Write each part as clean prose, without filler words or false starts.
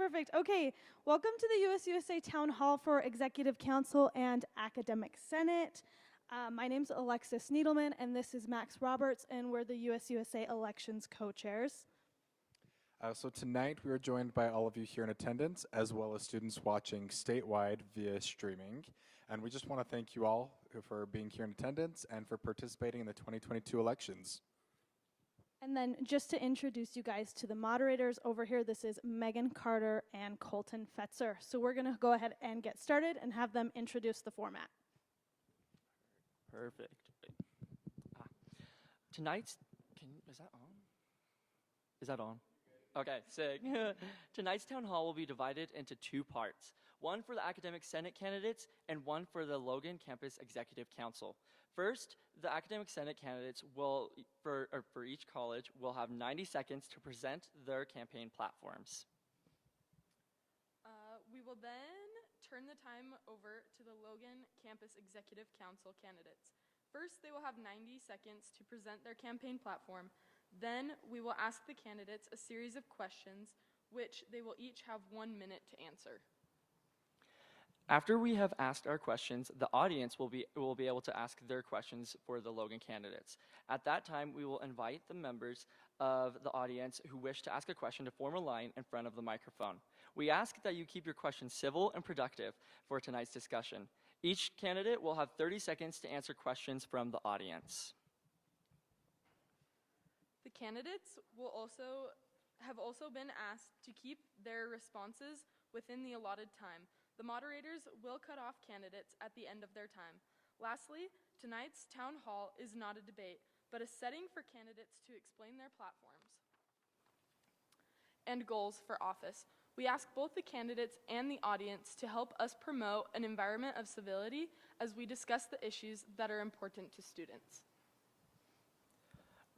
perfect. Okay, welcome to the USUSA Town Hall for Executive Council and Academic Senate. My name's Alexis Needleman, and this is Max Roberts, and we're the USUSA Elections co-chairs. So tonight we are joined by all of you here in attendance, as well as students watching statewide via streaming. And we just want to thank you all for being here in attendance and for participating in the 2022 elections. And then just to introduce you guys to the moderators over here, this is Megan Carter and Colton Fetzer. So we're going to go ahead and get started and have them introduce the format. Perfect. Tonight's, is that on? Is that on? Okay, sick. Tonight's town hall will be divided into two parts. One for the Academic Senate candidates and one for the Logan Campus Executive Council. First, the Academic Senate candidates will, for each college, will have 90 seconds to present their campaign platforms. We will then turn the time over to the Logan Campus Executive Council candidates. First, they will have 90 seconds to present their campaign platform. Then, we will ask the candidates a series of questions, which they will each have 1 minute to answer. After we have asked our questions, the audience will be able to ask their questions for the Logan candidates. At that time, we will invite the members of the audience who wish to ask a question to form a line in front of the microphone. We ask that you keep your questions civil and productive for tonight's discussion. Each candidate will have 30 seconds to answer questions from the audience. The candidates have also been asked to keep their responses within the allotted time. The moderators will cut off candidates at the end of their time. Lastly, tonight's town hall is not a debate, but a setting for candidates to explain their platforms and goals for office. We ask both the candidates and the audience to help us promote an environment of civility as we discuss the issues that are important to students.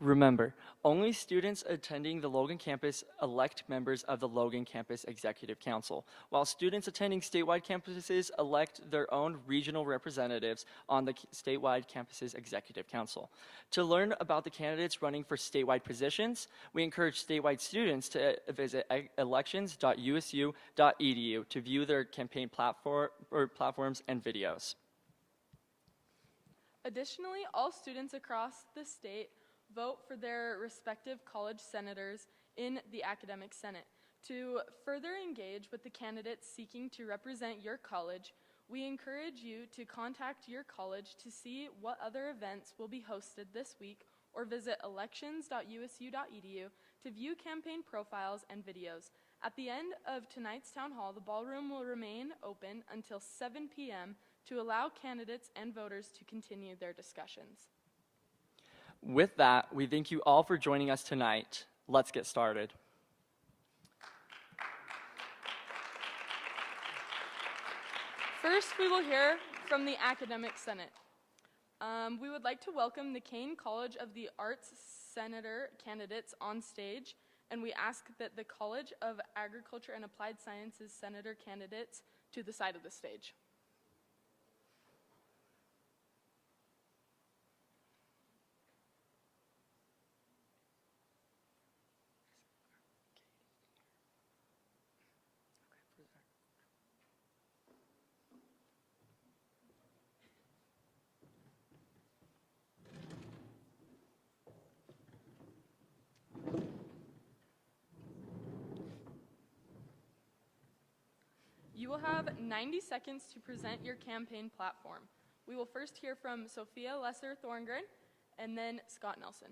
Remember, only students attending the Logan campus elect members of the Logan Campus Executive Council, while students attending statewide campuses elect their own regional representatives on the statewide campus's Executive Council. To learn about the candidates running for statewide positions, we encourage statewide students to visit elections.usu.edu to view their campaign platforms and videos. Additionally, all students across the state vote for their respective college senators in the Academic Senate. To further engage with the candidates seeking to represent your college, we encourage you to contact your college to see what other events will be hosted this week or visit elections.usu.edu to view campaign profiles and videos. At the end of tonight's town hall, the ballroom will remain open until 7 p.m. to allow candidates and voters to continue their discussions. With that, we thank you all for joining us tonight. Let's get started. First, we will hear from the Academic Senate. We would like to welcome the Kane College of the Arts Senator candidates on stage, and we ask that the College of Agriculture and Applied Sciences Senator candidates to the side of the stage. You will have 90 seconds to present your campaign platform. We will first hear from Sophia Lesser Thorngren and then Scott Nelson.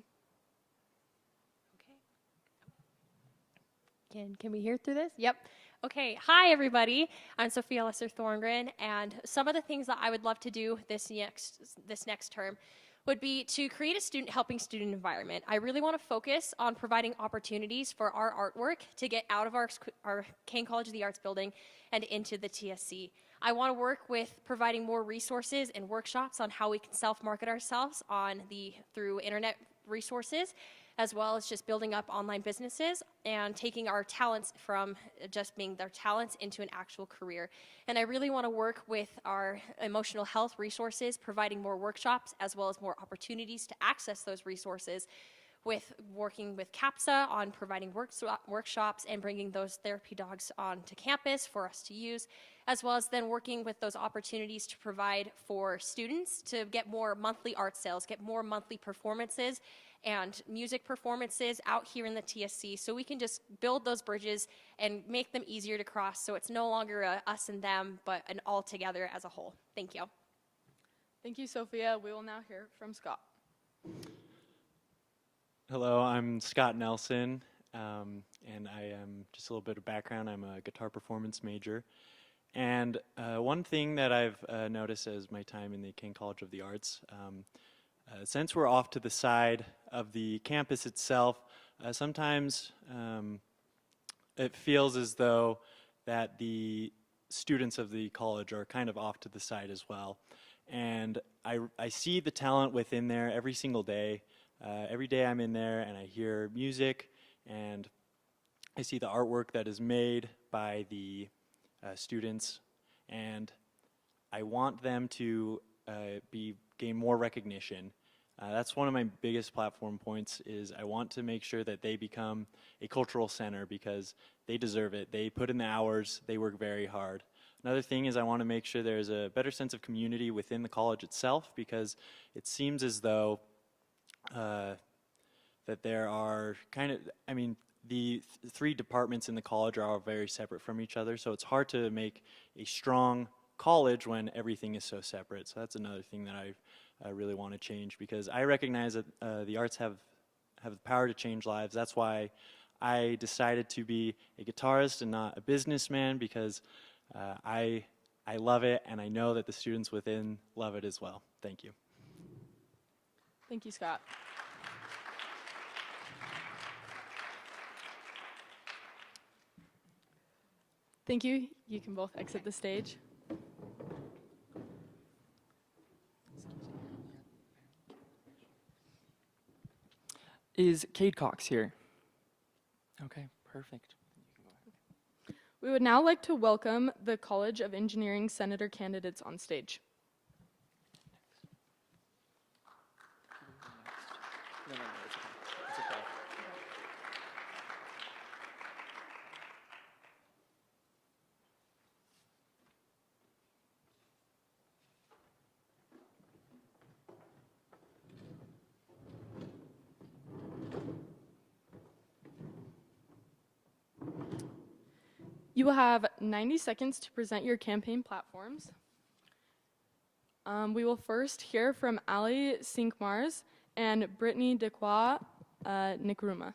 Okay. Can we hear through this? Yep. Okay. Hi, everybody. I'm Sophia Lesser Thorngren, and some of the things that I would love to do this next term would be to create a helping student environment. I really want to focus on providing opportunities for our artwork to get out of our Kane College of the Arts building and into the TSC. I want to work with providing more resources and workshops on how we can self-market ourselves through internet resources, as well as just building up online businesses and taking our talents from just being their talents into an actual career. And I really want to work with our emotional health resources, providing more workshops as well as more opportunities to access those resources with working with CAPSA on providing workshops and bringing those therapy dogs onto campus for us to use, as well as then working with those opportunities to provide for students to get more monthly art sales, get more monthly performances and music performances out here in the TSC, so we can just build those bridges and make them easier to cross, so it's no longer a us and them, but an all together as a whole. Thank you. Thank you, Sophia. We will now hear from Scott. Hello, I'm Scott Nelson, and I am, just a little bit of background, I'm a guitar performance major. And one thing that I've noticed as my time in the King College of the Arts, since we're off to the side of the campus itself, sometimes it feels as though that the students of the college are kind of off to the side as well. And I see the talent within there every single day. Every day I'm in there and I hear music and I see the artwork that is made by the students, and I want them to gain more recognition. That's one of my biggest platform points, is I want to make sure that they become a cultural center because they deserve it. They put in the hours, they work very hard. Another thing is I want to make sure there's a better sense of community within the college itself, because it seems as though that there are the three departments in the college are all very separate from each other, so it's hard to make a strong college when everything is so separate. So that's another thing that I really want to change, because I recognize that the arts have the power to change lives. That's why I decided to be a guitarist and not a businessman, because I love it, and I know that the students within love it as well. Thank you. Thank you, Scott. Thank you. You can both exit the stage. Is Cade Cox here? Okay, perfect. We would now like to welcome the College of Engineering Senator candidates on stage. No, it's okay. It's okay. You will have 90 seconds to present your campaign platforms. We will first hear from Ali Sinkmars and Brittany Dequa Nkrumah.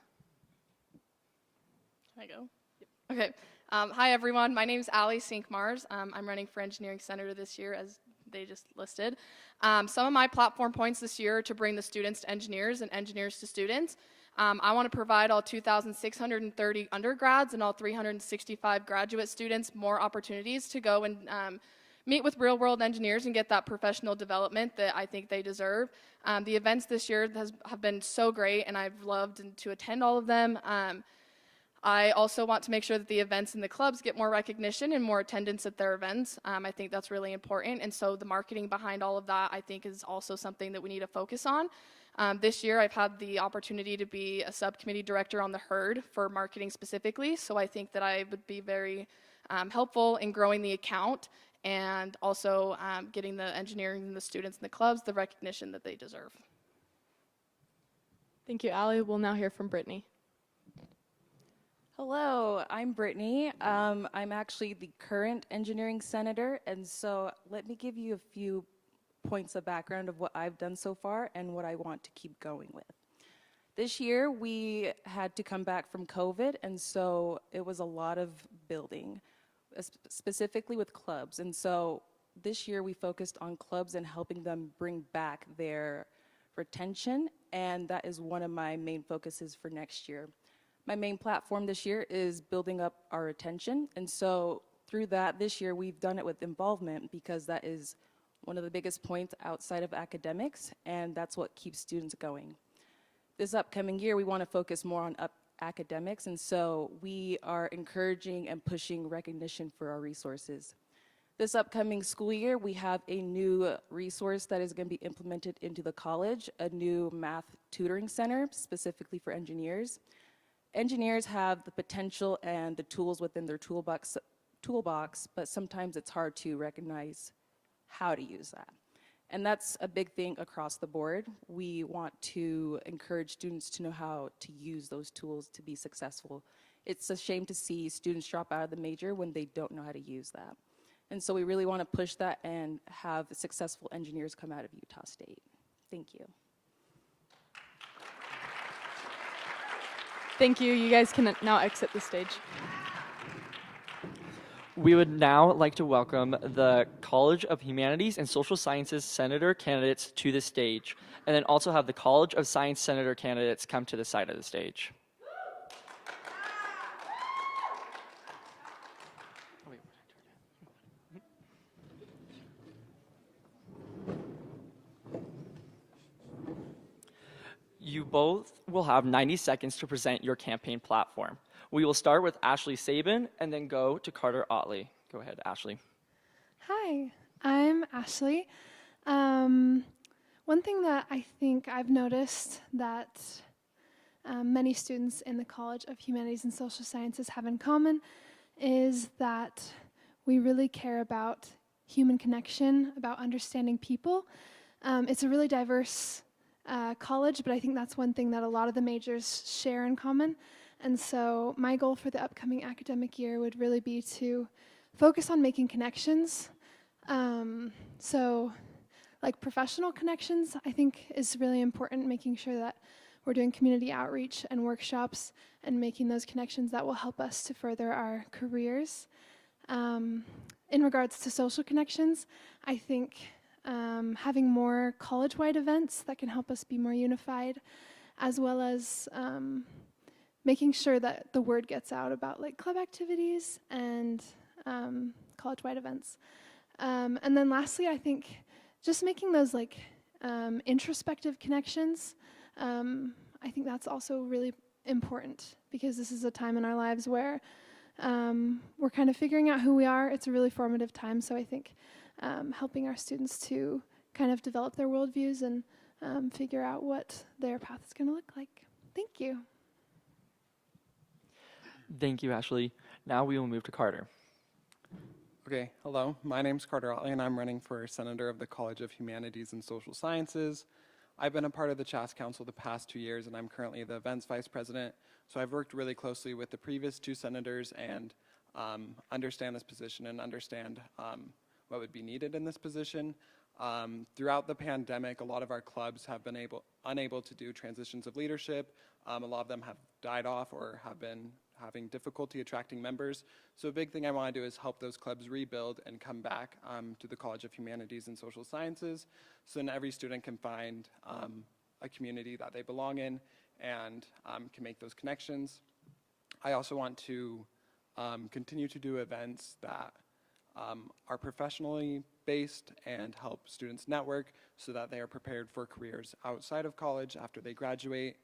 Can I go? Yep. Okay. Hi, everyone. My name is Ali Sinkmars. I'm running for Engineering Senator this year, as they just listed. Some of my platform points this year are to bring the students to engineers and engineers to students. I want to provide all 2,630 undergrads and all 365 graduate students more opportunities to go and meet with real-world engineers and get that professional development that I think they deserve. The events this year have been so great, and I've loved to attend all of them. I also want to make sure that the events and the clubs get more recognition and more attendance at their events. I think that's really important, and so the marketing behind all of that, I think, is also something that we need to focus on. This year, I've had the opportunity to be a subcommittee director on the HERD for marketing specifically, so I think that I would be very helpful in growing the account and also getting the engineering and the students and the clubs the recognition that they deserve. Thank you, Ali. We'll now hear from Brittany. Hello, I'm Brittany. I'm actually the current engineering senator, and so let me give you a few points of background of what I've done so far and what I want to keep going with. This year, we had to come back from COVID, and so it was a lot of building, specifically with clubs. And so this year, we focused on clubs and helping them bring back their retention, and that is one of my main focuses for next year. My main platform this year is building up our retention, and so through that, this year, we've done it with involvement, because that is one of the biggest points outside of academics, and that's what keeps students going. This upcoming year, we want to focus more on academics, and so we are encouraging and pushing recognition for our resources. This upcoming school year, we have a new resource that is going to be implemented into the college, a new math tutoring center specifically for engineers. Engineers have the potential and the tools within their toolbox, but sometimes it's hard to recognize how to use that. And that's a big thing across the board. We want to encourage students to know how to use those tools to be successful. It's a shame to see students drop out of the major when they don't know how to use that. And so we really want to push that and have successful engineers come out of Utah State. Thank you. Thank you. You guys can now exit the stage. We would now like to welcome the College of Humanities and Social Sciences Senator candidates to the stage, and then also have the College of Science Senator candidates come to the side of the stage. You both will have 90 seconds to present your campaign platform. We will start with Ashley Sabin and then go to Carter Otley. Go ahead, Ashley. Hi, I'm Ashley. One thing that I think I've noticed that many students in the College of Humanities and Social Sciences have in common is that we really care about human connection, about understanding people. It's a really diverse college, but I think that's one thing that a lot of the majors share in common. And so my goal for the upcoming academic year would really be to focus on making connections. So like professional connections, I think is really important, making sure that we're doing community outreach and workshops and making those connections that will help us to further our careers. In regards to social connections, I think having more college-wide events that can help us be more unified, as well as making sure that the word gets out about like club activities and college-wide events. And then lastly, I think just making those like introspective connections, I think that's also really important because this is a time in our lives where we're kind of figuring out who we are. It's a really formative time, so I think helping our students to kind of develop their worldviews and figure out what their path is going to look like. Thank you. Thank you, Ashley. Now we will move to Carter. Okay, hello. My name's Carter Otley, and I'm running for Senator of the College of Humanities and Social Sciences. I've been a part of the CHAS Council the past 2 years, and I'm currently the Events Vice President. So I've worked really closely with the previous two senators and understand this position and understand what would be needed in this position. Throughout the pandemic, a lot of our clubs have been unable to do transitions of leadership. A lot of them have died off or have been having difficulty attracting members. So a big thing I want to do is help those clubs rebuild and come back to the College of Humanities and Social Sciences, so then every student can find a community that they belong in and can make those connections. I also want to continue to do events that are professionally based and help students network so that they are prepared for careers outside of college after they graduate.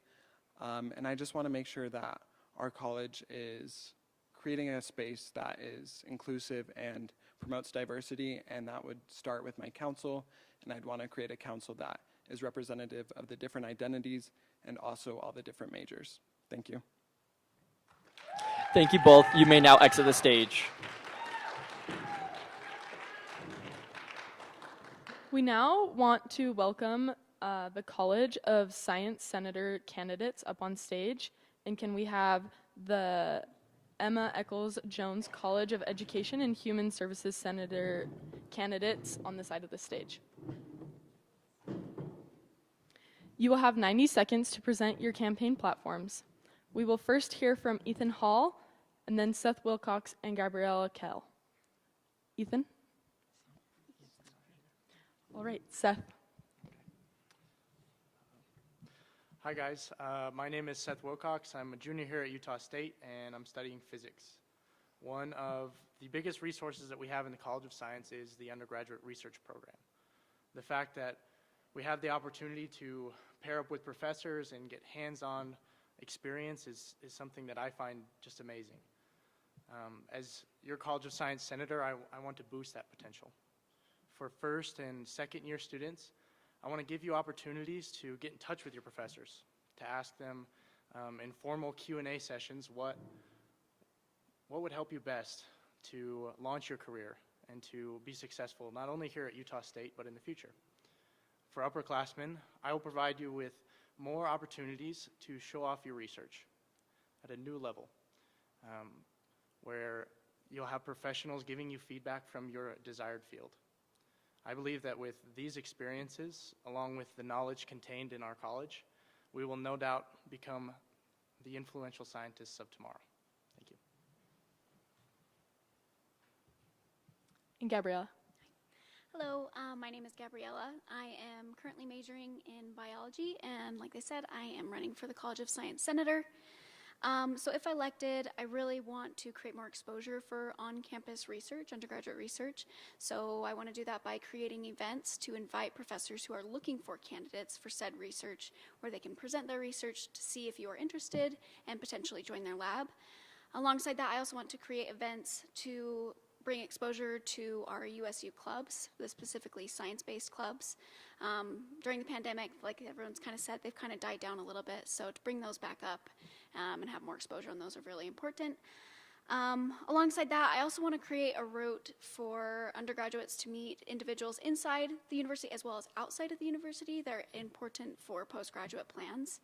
And I just want to make sure that our college is creating a space that is inclusive and promotes diversity, and that would start with my council, and I'd want to create a council that is representative of the different identities and also all the different majors. Thank you. Thank you both. You may now exit the stage. We now want to welcome the College of Science Senator candidates up on stage. And can we have the Emma Eccles-Jones College of Education and Human Services Senator candidates on the side of the stage? You will have 90 seconds to present your campaign platforms. We will first hear from Ethan Hall, and then Seth Wilcox and Gabriella Kell. Ethan? All right, Seth. Hi guys, my name is Seth Wilcox. I'm a junior here at Utah State and I'm studying physics. One of the biggest resources that we have in the College of Science is the undergraduate research program. The fact that we have the opportunity to pair up with professors and get hands-on experience is something that I find just amazing. As your College of Science senator, I want to boost that potential. For first and second year students, I want to give you opportunities to get in touch with your professors, to ask them informal Q&A sessions what would help you best to launch your career and to be successful not only here at Utah State but in the future. For upperclassmen, I will provide you with more opportunities to show off your research at a new level, where you'll have professionals giving you feedback from your desired field. I believe that with these experiences, along with the knowledge contained in our college, we will no doubt become the influential scientists of tomorrow. Thank you. And Gabriella. Hello, my name is Gabriella. I am currently majoring in biology, and like they said, I am running for the College of Science senator. So if elected, I really want to create more exposure for on-campus research, undergraduate research. So I want to do that by creating events to invite professors who are looking for candidates for said research, where they can present their research to see if you are interested and potentially join their lab. Alongside that, I also want to create events to bring exposure to our USU clubs, specifically science-based clubs. During the pandemic, like everyone's kind of said, they've kind of died down a little bit, so to bring those back up and have more exposure on those are really important. Alongside that, I also want to create a route for undergraduates to meet individuals inside the university as well as outside of the university that are important for postgraduate plans.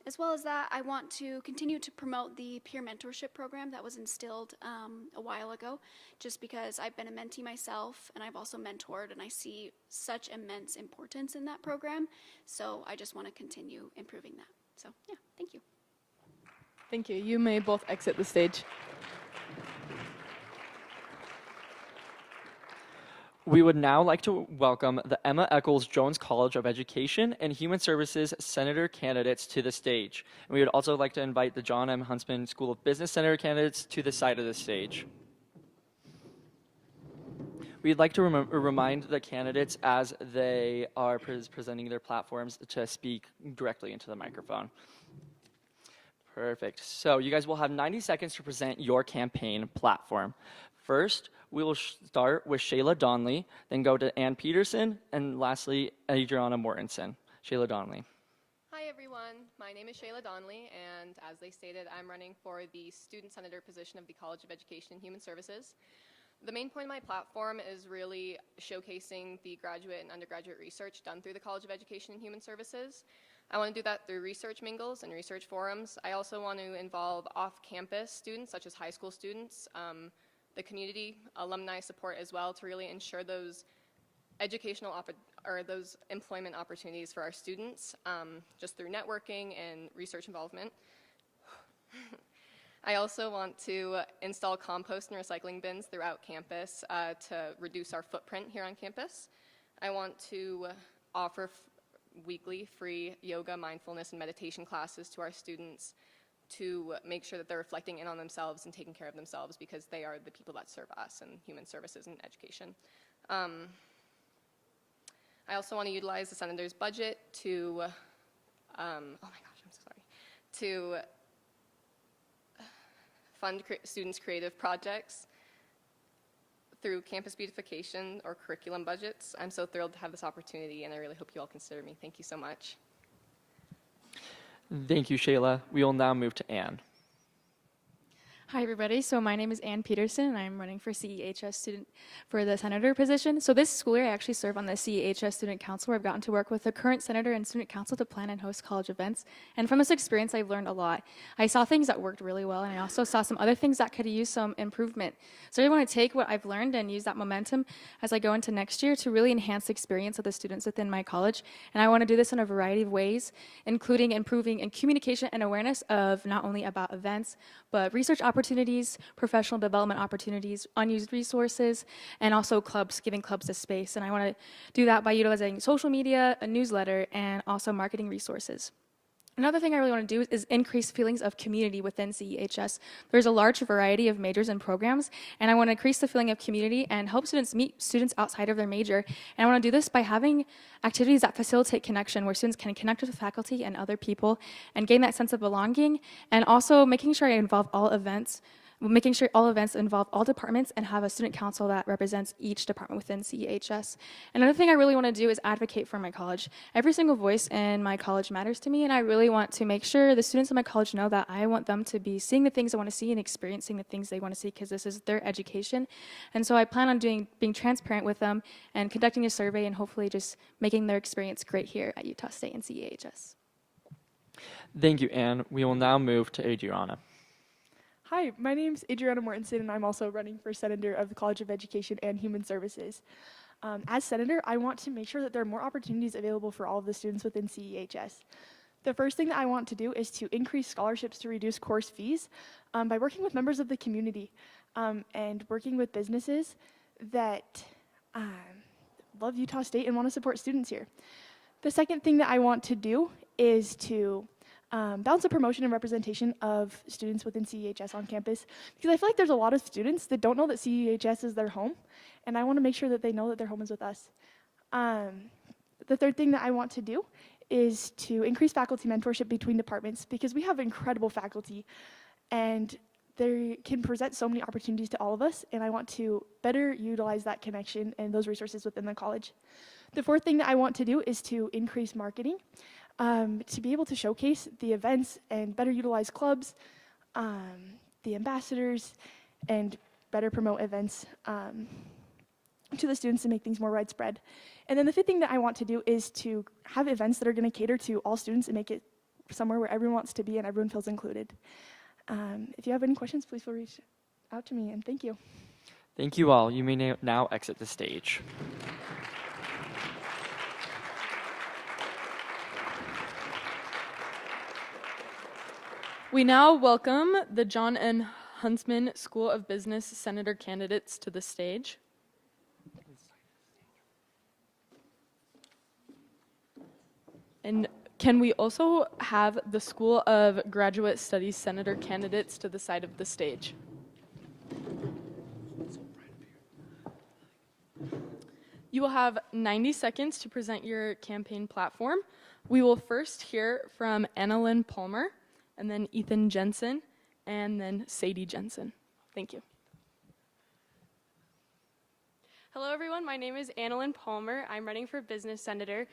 As well as that, I want to continue to promote the peer mentorship program that was instilled a while ago, just because I've been a mentee myself and I've also mentored, and I see such immense importance in that program. So I just want to continue improving that. So yeah, thank you. Thank you. You may both exit the stage. We would now like to welcome the Emma Eccles Jones College of Education and Human Services Senator candidates to the stage. And we would also like to invite the John M. Huntsman School of Business Senator candidates to the side of the stage. We'd like to remind the candidates as they are presenting their platforms to speak directly into the microphone. Perfect. So you guys will have 90 seconds to present your campaign platform. First, we will start with Shayla Donnelly, then go to Ann Peterson, and lastly, Adriana Mortensen. Shayla Donnelly. Hi everyone, my name is Shayla Donnelly, and as they stated, I'm running for the student senator position of the College of Education and Human Services. The main point of my platform is really showcasing the graduate and undergraduate research done through the College of Education and Human Services. I want to do that through research mingles and research forums. I also want to involve off-campus students, such as high school students, the community alumni support as well, to really ensure those educational those employment opportunities for our students, just through networking and research involvement. I also want to install compost and recycling bins throughout campus to reduce our footprint here on campus. I want to offer weekly free yoga, mindfulness, and meditation classes to our students to make sure that they're reflecting in on themselves and taking care of themselves, because they are the people that serve us in human services and education. I also want to utilize the senator's budget to, to fund students' creative projects through campus beautification or curriculum budgets. I'm so thrilled to have this opportunity, and I really hope you all consider me. Thank you so much. Thank you, Shayla. We will now move to Ann. Hi, everybody. So my name is Ann Peterson, and I'm running for CEHS student for the senator position. So this school year, I actually serve on the CEHS Student Council, where I've gotten to work with the current senator and student council to plan and host college events. And from this experience, I've learned a lot. I saw things that worked really well, and I also saw some other things that could use some improvement. So I want to take what I've learned and use that momentum as I go into next year to really enhance the experience of the students within my college. And I want to do this in a variety of ways, including improving in communication and awareness of not only about events, but research opportunities, professional development opportunities, unused resources, and also clubs, giving clubs a space. And I want to do that by utilizing social media, a newsletter, and also marketing resources. Another thing I really want to do is increase feelings of community within CEHS. There's a large variety of majors and programs, and I want to increase the feeling of community and help students meet students outside of their major. And I want to do this by having activities that facilitate connection, where students can connect with faculty and other people and gain that sense of belonging, and also making sure I involve all events making sure all events involve all departments and have a student council that represents each department within CEHS. Another thing I really want to do is advocate for my college. Every single voice in my college matters to me, and I really want to make sure the students in my college know that I want them to be seeing the things I want to see and experiencing the things they want to see, because this is their education. And so I plan on being transparent with them and conducting a survey and hopefully just making their experience great here at Utah State and CEHS. Thank you, Anne. We will now move to Adriana. Hi, my name is Adriana Mortensen, and I'm also running for Senator of the College of Education and Human Services. As Senator, I want to make sure that there are more opportunities available for all of the students within CEHS. The first thing that I want to do is to increase scholarships to reduce course fees by working with members of the community and working with businesses that love Utah State and want to support students here. The second thing that I want to do is to balance the promotion and representation of students within CEHS on campus, because I feel like there's a lot of students that don't know that CEHS is their home, and I want to make sure that they know that their home is with us. The third thing that I want to do is to increase faculty mentorship between departments, because we have incredible faculty, and they can present so many opportunities to all of us, and I want to better utilize that connection and those resources within the college. The fourth thing that I want to do is to increase marketing, to be able to showcase the events and better utilize clubs, the ambassadors, and better promote events to the students to make things more widespread. And then the fifth thing that I want to do is to have events that are going to cater to all students and make it somewhere where everyone wants to be and everyone feels included. If you have any questions, please feel free to reach out to me, and thank you. Thank you all. You may now exit the stage. We now welcome the John N. Huntsman School of Business Senator candidates to the stage. And can we also have the School of Graduate Studies Senator candidates to the side of the stage? You will have 90 seconds to present your campaign platform. We will first hear from Analyn Palmer, and then Ethan Jensen, and then Sadie Jensen. Thank you. Hello everyone, my name is Analyn Palmer. I'm running for business senator.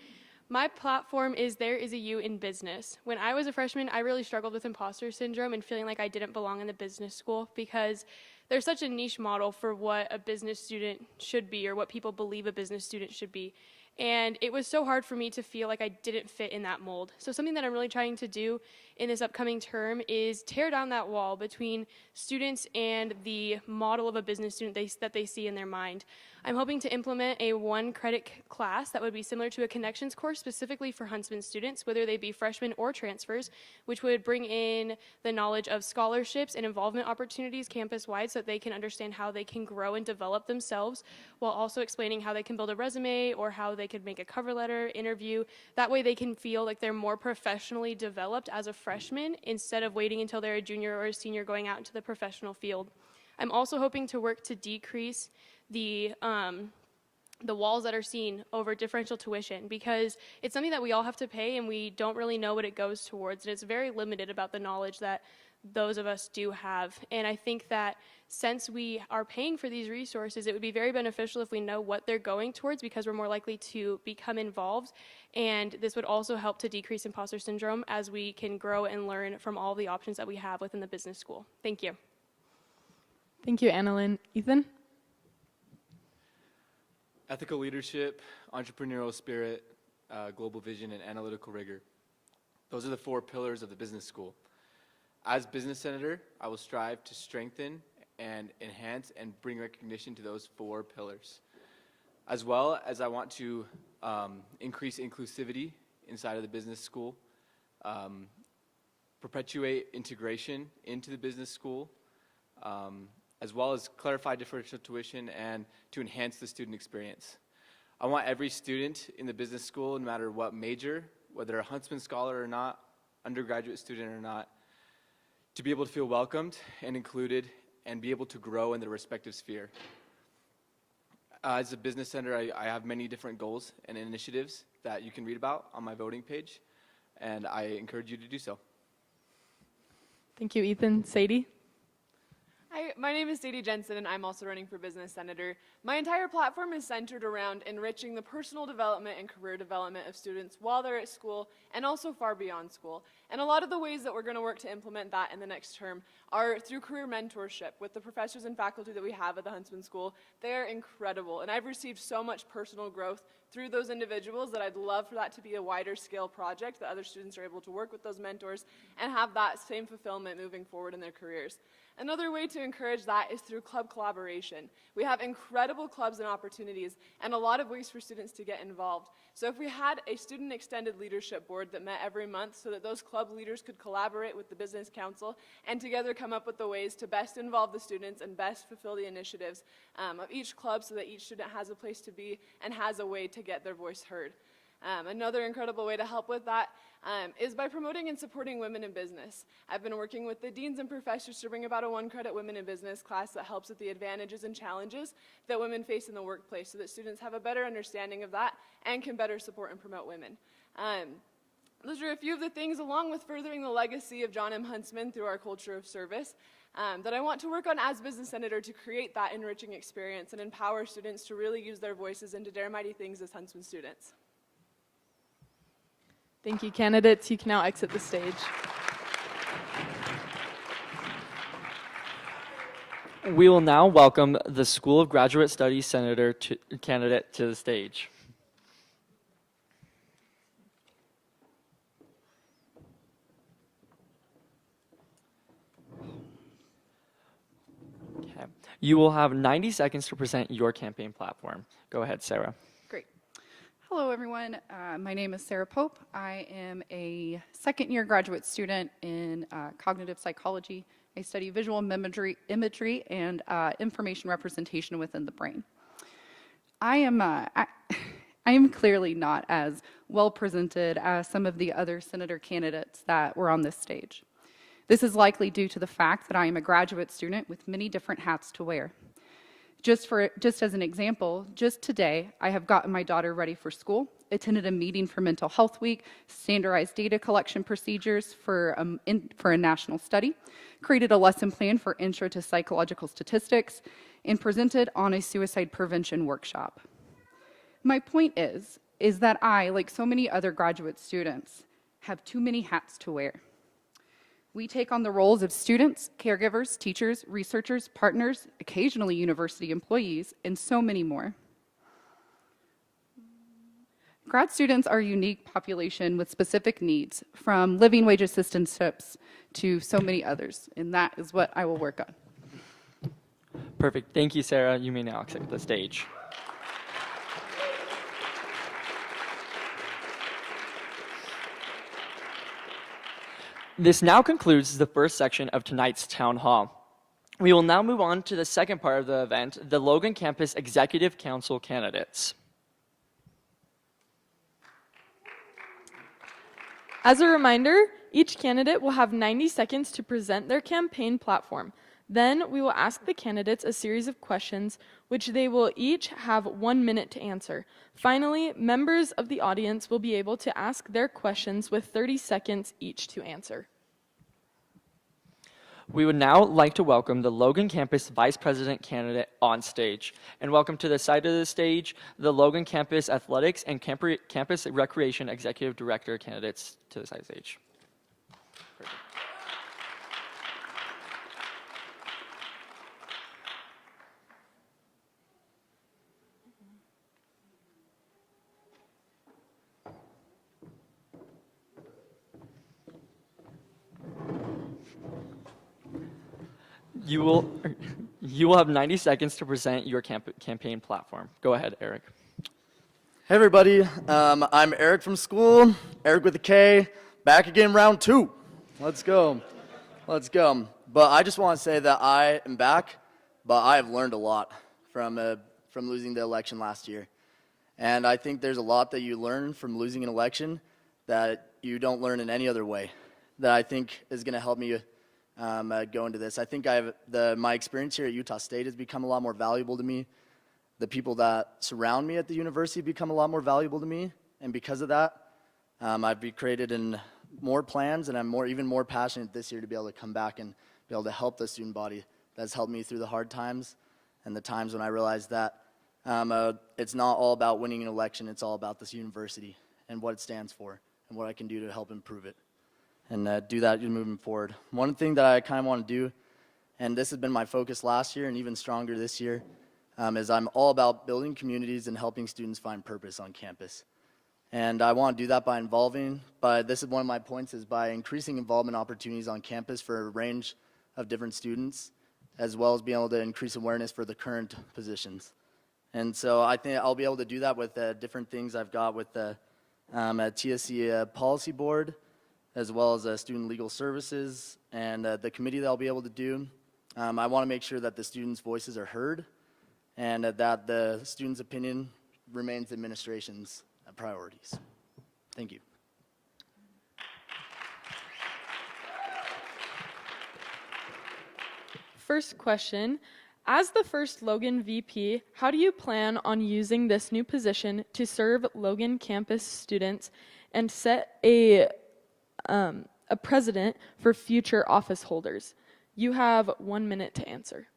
My platform is There is a You in Business. When I was a freshman, I really struggled with imposter syndrome and feeling like I didn't belong in the business school, because there's such a niche model for what a business student should be, or what people believe a business student should be. And it was so hard for me to feel like I didn't fit in that mold. So something that I'm really trying to do in this upcoming term is tear down that wall between students and the model of a business student that they see in their mind. I'm hoping to implement a one-credit class that would be similar to a connections course specifically for Huntsman students, whether they be freshmen or transfers, which would bring in the knowledge of scholarships and involvement opportunities campus-wide so that they can understand how they can grow and develop themselves, while also explaining how they can build a resume or how they could make a cover letter, interview. That way they can feel like they're more professionally developed as a freshman instead of waiting until they're a junior or a senior going out into the professional field. I'm also hoping to work to decrease the walls that are seen over differential tuition, because it's something that we all have to pay and we don't really know what it goes towards, and it's very limited about the knowledge that those of us do have. And I think that since we are paying for these resources, it would be very beneficial if we know what they're going towards, because we're more likely to become involved, and this would also help to decrease imposter syndrome as we can grow and learn from all the options that we have within the business school. Thank you. Thank you, Analyn. Ethan? Ethical leadership, entrepreneurial spirit, global vision, and analytical rigor. Those are the 4 pillars of the business school. As business senator, I will strive to strengthen and enhance and bring recognition to those 4 pillars. As well as I want to increase inclusivity inside of the business school, perpetuate integration into the business school, as well as clarify differential tuition and to enhance the student experience. I want every student in the business school, no matter what major, whether a Huntsman scholar or not, undergraduate student or not, to be able to feel welcomed and included and be able to grow in their respective sphere. As a business senator, I have many different goals and initiatives that you can read about on my voting page, and I encourage you to do so. Thank you, Ethan. Sadie? Hi, my name is Sadie Jensen, and I'm also running for business senator. My entire platform is centered around enriching the personal development and career development of students while they're at school and also far beyond school. And a lot of the ways that we're going to work to implement that in the next term are through career mentorship with the professors and faculty that we have at the Huntsman School. They are incredible, and I've received so much personal growth through those individuals that I'd love for that to be a wider scale project that other students are able to work with those mentors and have that same fulfillment moving forward in their careers. Another way to encourage that is through club collaboration. We have incredible clubs and opportunities and a lot of ways for students to get involved. So if we had a student extended leadership board that met every month so that those club leaders could collaborate with the business council and together come up with the ways to best involve the students and best fulfill the initiatives of each club so that each student has a place to be and has a way to get their voice heard. Another incredible way to help with that is by promoting and supporting women in business. I've been working with the deans and professors to bring about a one-credit women in business class that helps with the advantages and challenges that women face in the workplace so that students have a better understanding of that and can better support and promote women. Those are a few of the things, along with furthering the legacy of John M. Huntsman through our culture of service, that I want to work on as business senator to create that enriching experience and empower students to really use their voices and to dare mighty things as Huntsman students. Thank you, candidates. You can now exit the stage. We will now welcome the School of Graduate Studies Senator candidate to the stage. Okay. You will have 90 seconds to present your campaign platform. Go ahead, Sarah. Great. Hello, everyone. My name is Sarah Pope. I am a second-year graduate student in cognitive psychology. I study visual imagery and information representation within the brain. I am clearly not as well presented as some of the other senator candidates that were on this stage. This is likely due to the fact that I am a graduate student with many different hats to wear. Just as an example, just today, I have gotten my daughter ready for school, attended a meeting for Mental Health Week, standardized data collection procedures for a national study, created a lesson plan for Intro to Psychological Statistics, and presented on a suicide prevention workshop. My point is that I, like so many other graduate students, have too many hats to wear. We take on the roles of students, caregivers, teachers, researchers, partners, occasionally university employees, and so many more. Grad students are a unique population with specific needs, from living wage assistantships to so many others, and that is what I will work on. Perfect. Thank you, Sarah. You may now exit the stage. This now concludes the first section of tonight's town hall. We will now move on to the second part of the event, the Logan Campus Executive Council candidates. As a reminder, each candidate will have 90 seconds to present their campaign platform. Then we will ask the candidates a series of questions, which they will each have 1 minute to answer. Finally, members of the audience will be able to ask their questions with 30 seconds each to answer. We would now like to welcome the Logan Campus Vice President candidate on stage. And welcome to the side of the stage, the Logan Campus Athletics and Campus Recreation Executive Director candidates to the side of the stage. Perfect. You will have 90 seconds to present your campaign platform. Go ahead, Eric. Hey everybody, I'm Eric from school, Eric with a K, back again round 2. Let's go. Let's go. But I just want to say that I am back, but I have learned a lot from losing the election last year. And I think there's a lot that you learn from losing an election that you don't learn in any other way, that I think is going to help me go into this. I think my experience here at Utah State has become a lot more valuable to me. The people that surround me at the university become a lot more valuable to me, and because of that, I've created more plans, and I'm even more passionate this year to be able to come back and be able to help the student body that's helped me through the hard times and the times when I realized that it's not all about winning an election, it's all about this university and what it stands for and what I can do to help improve it and do that moving forward. One thing that I kind of want to do, and this has been my focus last year and even stronger this year, is I'm all about building communities and helping students find purpose on campus. And I want to do that by this is one of my points, is by increasing involvement opportunities on campus for a range of different students, as well as being able to increase awareness for the current positions. And so I think I'll be able to do that with different things I've got with the TSC Policy Board, as well as Student Legal Services, and the committee that I'll be able to do. I want to make sure that the students' voices are heard, and that the students' opinion remains the administration's priorities. Thank you. First question, as the first Logan VP, how do you plan on using this new position to serve Logan campus students and set a precedent for future office holders? You have 1 minute to answer.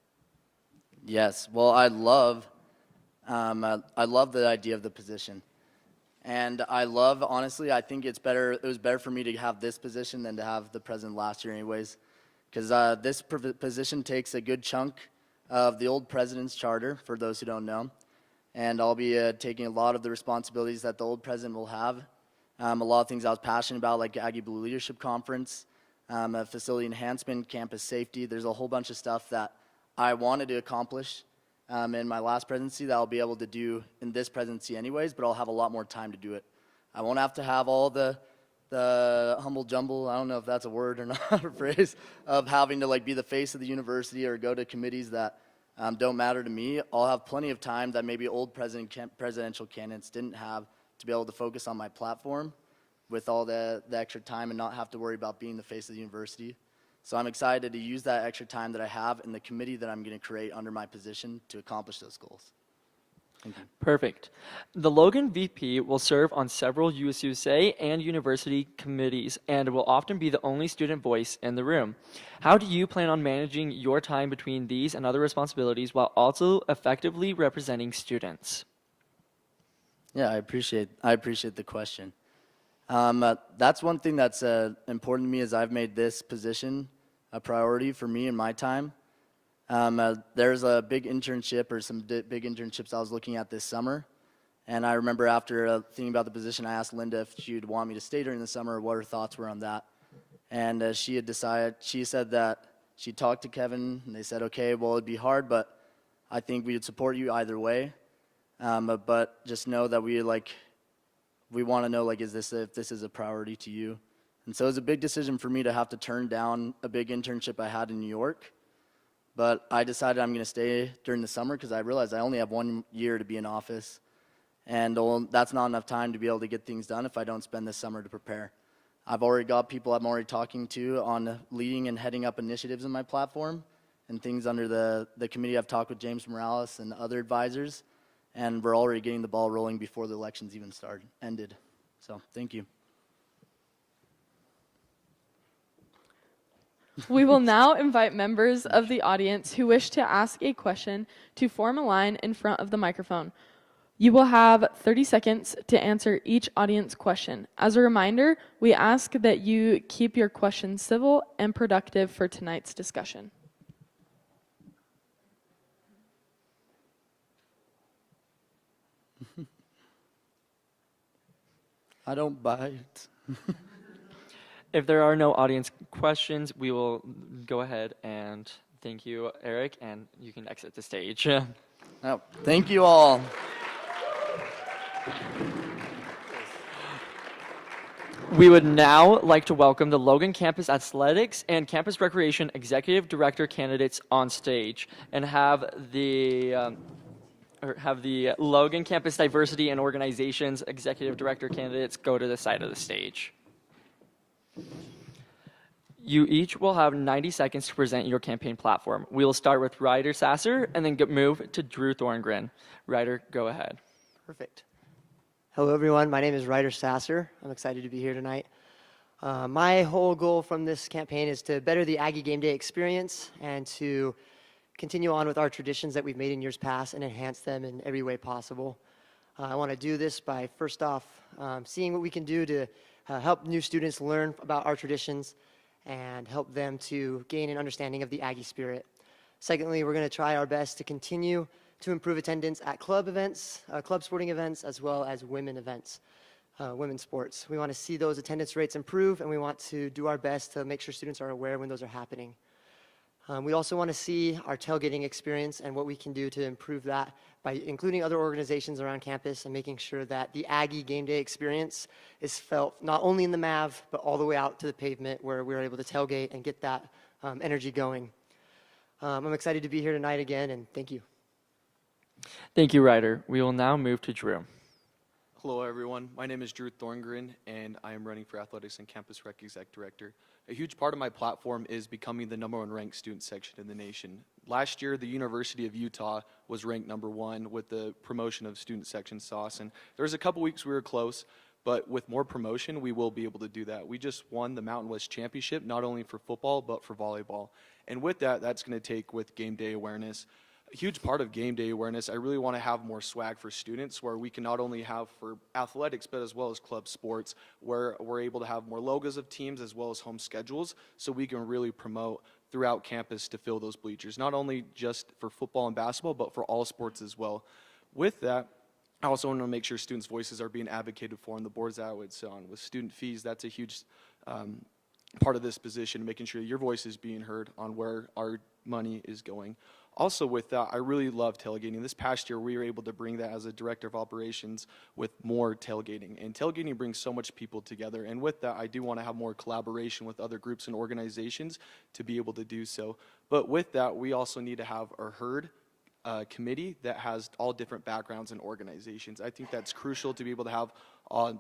Yes, well, I love the idea of the position. And honestly, I think it was better for me to have this position than to have the president last year anyways, because this position takes a good chunk of the old president's charter, for those who don't know, and I'll be taking a lot of the responsibilities that the old president will have. A lot of things I was passionate about, like Aggie Blue Leadership Conference, facility enhancement, campus safety. There's a whole bunch of stuff that I wanted to accomplish in my last presidency that I'll be able to do in this presidency anyways, but I'll have a lot more time to do it. I won't have to have all the humble jumble, I don't know if that's a word or not, a phrase, of having to be the face of the university or go to committees that don't matter to me. I'll have plenty of time that maybe old presidential candidates didn't have to be able to focus on my platform with all the extra time and not have to worry about being the face of the university. So I'm excited to use that extra time that I have in the committee that I'm going to create under my position to accomplish those goals. Thank you. Perfect. The Logan VP will serve on several USUSA and university committees and will often be the only student voice in the room. How do you plan on managing your time between these and other responsibilities while also effectively representing students? Yeah, I appreciate the question. That's one thing that's important to me, is I've made this position a priority for me in my time. There's a big internship, or some big internships I was looking at this summer, and I remember after thinking about the position, I asked Linda if she would want me to stay during the summer, or what her thoughts were on that. And she said that she talked to Kevin, and they said, okay, well, it'd be hard, but I think we would support you either way. But just know that we want to know, if this is a priority to you. And so it was a big decision for me to have to turn down a big internship I had in New York. But I decided I'm going to stay during the summer because I realized I only have 1 year to be in office. And that's not enough time to be able to get things done if I don't spend this summer to prepare. I've already got people I'm already talking to on leading and heading up initiatives in my platform and things under the committee. I've talked with James Morales and other advisors, and we're already getting the ball rolling before the elections even ended. So thank you. We will now invite members of the audience who wish to ask a question to form a line in front of the microphone. You will have 30 seconds to answer each audience question. As a reminder, we ask that you keep your questions civil and productive for tonight's discussion. I don't bite. If there are no audience questions, we will go ahead and thank you, Eric, and you can exit the stage. Oh, thank you all. We would now like to welcome the Logan Campus Athletics and Campus Recreation Executive Director candidates on stage and have the Logan Campus Diversity and Organizations Executive Director candidates go to the side of the stage. You each will have 90 seconds to present your campaign platform. We will start with Ryder Sasser and then move to Drew Thorngren. Ryder, go ahead. Perfect. Hello, everyone. My name is Ryder Sasser. I'm excited to be here tonight. My whole goal from this campaign is to better the Aggie Game Day experience and to continue on with our traditions that we've made in years past and enhance them in every way possible. I want to do this by, first off, seeing what we can do to help new students learn about our traditions and help them to gain an understanding of the Aggie spirit. Secondly, we're going to try our best to continue to improve attendance at club events, club sporting events, as well as women's sports. We want to see those attendance rates improve, and we want to do our best to make sure students are aware when those are happening. We also want to see our tailgating experience and what we can do to improve that by including other organizations around campus and making sure that the Aggie game day experience is felt not only in the MAV, but all the way out to the pavement where we're able to tailgate and get that energy going. I'm excited to be here tonight again, and thank you. Thank you, Ryder. We will now move to Drew. Hello, everyone. My name is Drew Thorngren, and I am running for Athletics and Campus Rec Exec Director. A huge part of my platform is becoming the #1 ranked student section in the nation. Last year, the University of Utah was ranked #1 with the promotion of student section sauce, and there was a couple weeks we were close, but with more promotion, we will be able to do that. We just won the Mountain West Championship, not only for football, but for volleyball. And with that, that's going to take with game day awareness. A huge part of game day awareness, I really want to have more swag for students where we can not only have for athletics, but as well as club sports, where we're able to have more logos of teams as well as home schedules, so we can really promote throughout campus to fill those bleachers, not only just for football and basketball, but for all sports as well. With that, I also want to make sure students' voices are being advocated for on the boards that I would sit on. With student fees, that's a huge part of this position, making sure your voice is being heard on where our money is going. Also with that, I really love tailgating. This past year, we were able to bring that as a director of operations with more tailgating. And tailgating brings so much people together. And with that, I do want to have more collaboration with other groups and organizations to be able to do so. But with that, we also need to have a herd committee that has all different backgrounds and organizations. I think that's crucial to be able to have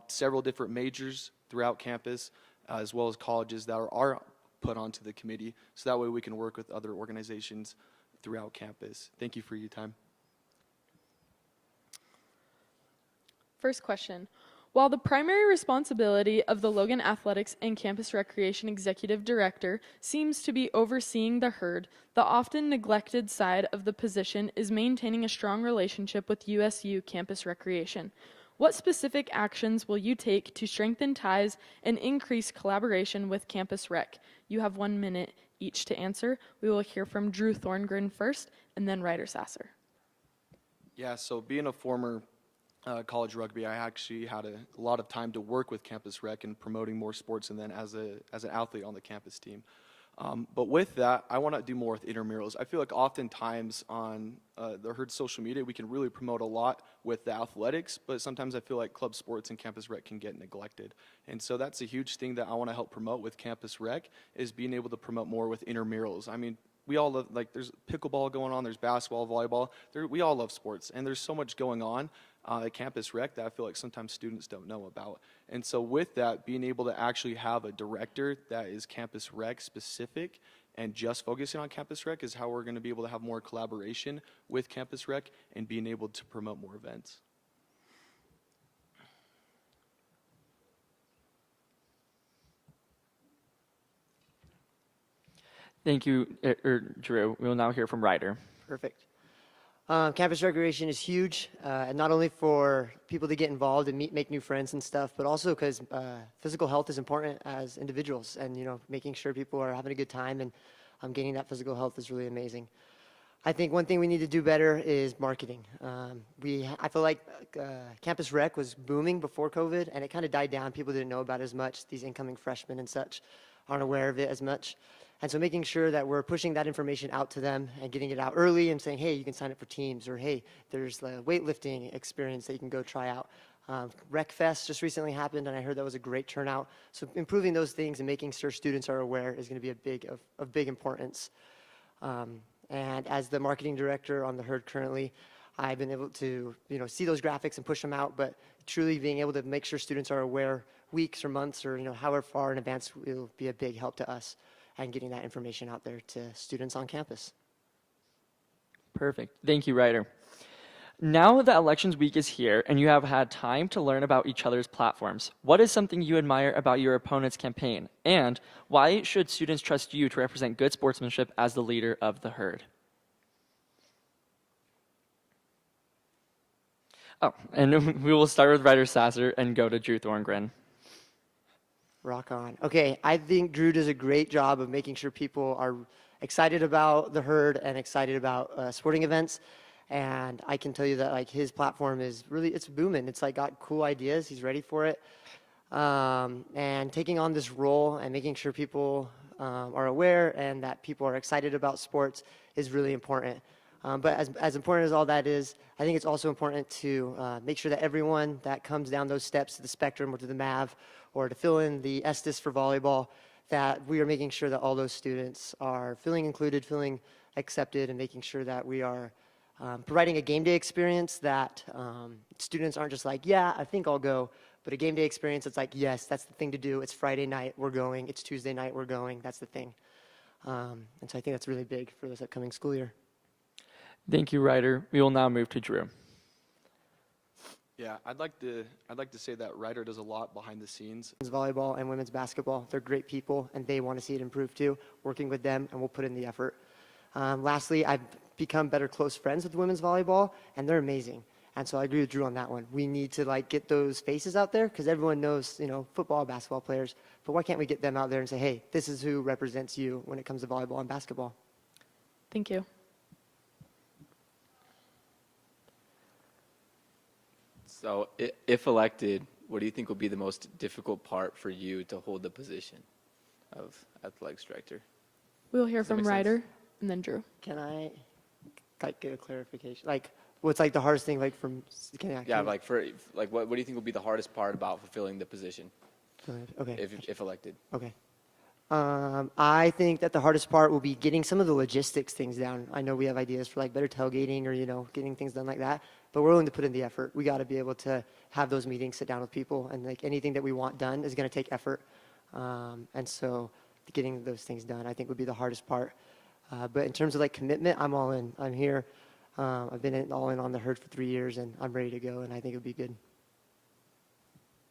several different majors throughout campus, as well as colleges that are put onto the committee. So that way we can work with other organizations throughout campus. Thank you for your time. First question. While the primary responsibility of the Logan Athletics and Campus Recreation Executive Director seems to be overseeing the herd, the often neglected side of the position is maintaining a strong relationship with USU Campus Recreation. What specific actions will you take to strengthen ties and increase collaboration with Campus Rec? You have 1 minute each to answer. We will hear from Drew Thorngren first, and then Ryder Sasser. Yeah, so being a former college rugby, I actually had a lot of time to work with Campus Rec and promoting more sports, and then as an athlete on the campus team. But with that, I want to do more with intramurals. I feel like oftentimes on the herd social media, we can really promote a lot with the athletics, but sometimes I feel like club sports and Campus Rec can get neglected. And so that's a huge thing that I want to help promote with Campus Rec, is being able to promote more with intramurals. I mean, we all love, like, there's pickleball going on, there's basketball, volleyball. We all love sports, and there's so much going on at Campus Rec that I feel like sometimes students don't know about. And so with that, being able to actually have a director that is Campus Rec specific and just focusing on Campus Rec is how we're going to be able to have more collaboration with Campus Rec and being able to promote more events. Thank you, Drew. We will now hear from Ryder. Perfect. Campus recreation is huge, and not only for people to get involved and make new friends and stuff, but also because physical health is important as individuals, and making sure people are having a good time and gaining that physical health is really amazing. I think one thing we need to do better is marketing. I feel like Campus Rec was booming before COVID, and it kind of died down. People didn't know about it as much. These incoming freshmen and such aren't aware of it as much. And so making sure that we're pushing that information out to them and getting it out early and saying, hey, you can sign up for teams, or hey, there's the weightlifting experience that you can go try out. Rec Fest just recently happened, and I heard that was a great turnout. So improving those things and making sure students are aware is going to be of big importance. And as the marketing director on the herd currently, I've been able to see those graphics and push them out, but truly being able to make sure students are aware weeks or months or however far in advance will be a big help to us and getting that information out there to students on campus. Perfect. Thank you, Ryder. Now that elections week is here and you have had time to learn about each other's platforms, what is something you admire about your opponent's campaign? And why should students trust you to represent good sportsmanship as the leader of the herd? Oh, and we will start with Ryder Sasser and go to Drew Thorngren. Rock on. Okay, I think Drew does a great job of making sure people are excited about the herd and excited about sporting events. And I can tell you that like his platform is really, it's booming. It's like got cool ideas. He's ready for it. And taking on this role and making sure people are aware and that people are excited about sports is really important. But as important as all that is, I think it's also important to make sure that everyone that comes down those steps to the spectrum or to the MAV or to fill in the Estes for volleyball, that we are making sure that all those students are feeling included, feeling accepted, and making sure that we are providing a game day experience that students aren't just like, yeah, I think I'll go, but a game day experience that's like, yes, that's the thing to do. It's Friday night, we're going. It's Tuesday night, we're going. That's the thing. And so I think that's really big for this upcoming school year. Thank you, Ryder. We will now move to Drew. Yeah, I'd like to say that Ryder does a lot behind the scenes. Volleyball and women's basketball, they're great people, and they want to see it improve too. Working with them, and we'll put in the effort. Lastly, I've become better close friends with women's volleyball, and they're amazing. And so I agree with Drew on that one. We need to like get those faces out there because everyone knows, football, basketball players. But why can't we get them out there and say, hey, this is who represents you when it comes to volleyball and basketball? Thank you. So if elected, what do you think will be the most difficult part for you to hold the position of athletics director? We'll hear from Ryder and then Drew. Can I get a clarification? Like, what's like the hardest thing? Like from yeah, like what do you think will be the hardest part about fulfilling the position? Okay. If elected. Okay. I think that the hardest part will be getting some of the logistics things down. I know we have ideas for like better tailgating or getting things done like that, but we're willing to put in the effort. We got to be able to have those meetings, sit down with people, and like anything that we want done is going to take effort. And so getting those things done, I think, would be the hardest part. But in terms of like commitment, I'm all in. I'm here. I've been all in on the herd for 3 years, and I'm ready to go, and I think it would be good.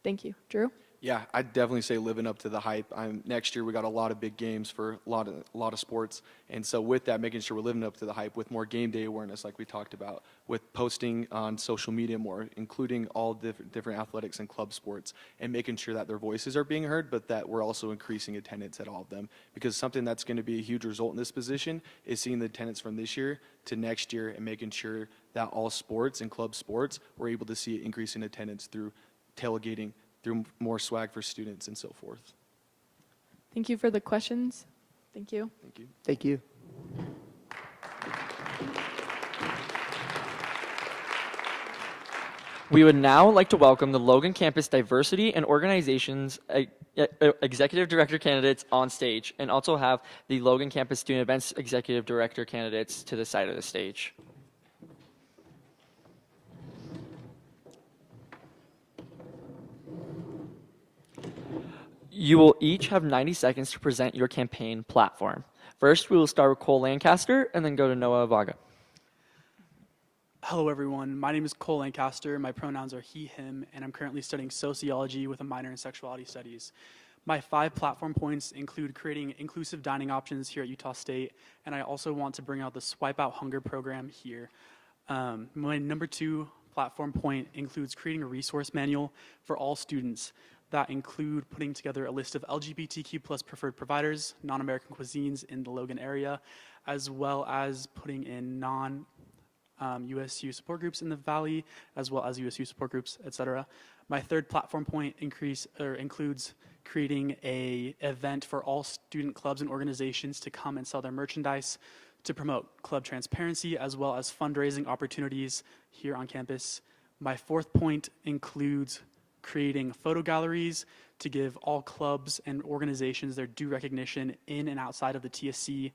Thank you. Drew? Yeah, I'd definitely say living up to the hype. Next year we got a lot of big games for a lot of sports, and so with that, making sure we're living up to the hype with more game day awareness, like we talked about, with posting on social media more, including all different athletics and club sports, and making sure that their voices are being heard, but that we're also increasing attendance at all of them. Because something that's going to be a huge result in this position is seeing the attendance from this year to next year, and making sure that all sports and club sports we're able to see an increase in attendance through tailgating, through more swag for students and so forth. Thank you for the questions. Thank you. Thank you. Thank you. We would now like to welcome the Logan Campus Diversity and Organizations Executive Director candidates on stage, and also have the Logan Campus Student Events Executive Director candidates to the side of the stage. You will each have 90 seconds to present your campaign platform. First, we will start with Cole Lancaster and then go to Noah Avaga. Hello, everyone. My name is Cole Lancaster. My pronouns are he, him, and I'm currently studying sociology with a minor in sexuality studies. My 5 platform points include creating inclusive dining options here at Utah State, and I also want to bring out the Swipe Out Hunger program here. My number 2 platform point includes creating a resource manual for all students that include putting together a list of LGBTQ+ preferred providers, non-American cuisines in the Logan area, as well as putting in non-USU support groups in the Valley, as well as USU support groups, etc. My 3rd platform point includes creating an event for all student clubs and organizations to come and sell their merchandise to promote club transparency, as well as fundraising opportunities here on campus. My 4th point includes creating photo galleries to give all clubs and organizations their due recognition in and outside of the TSC.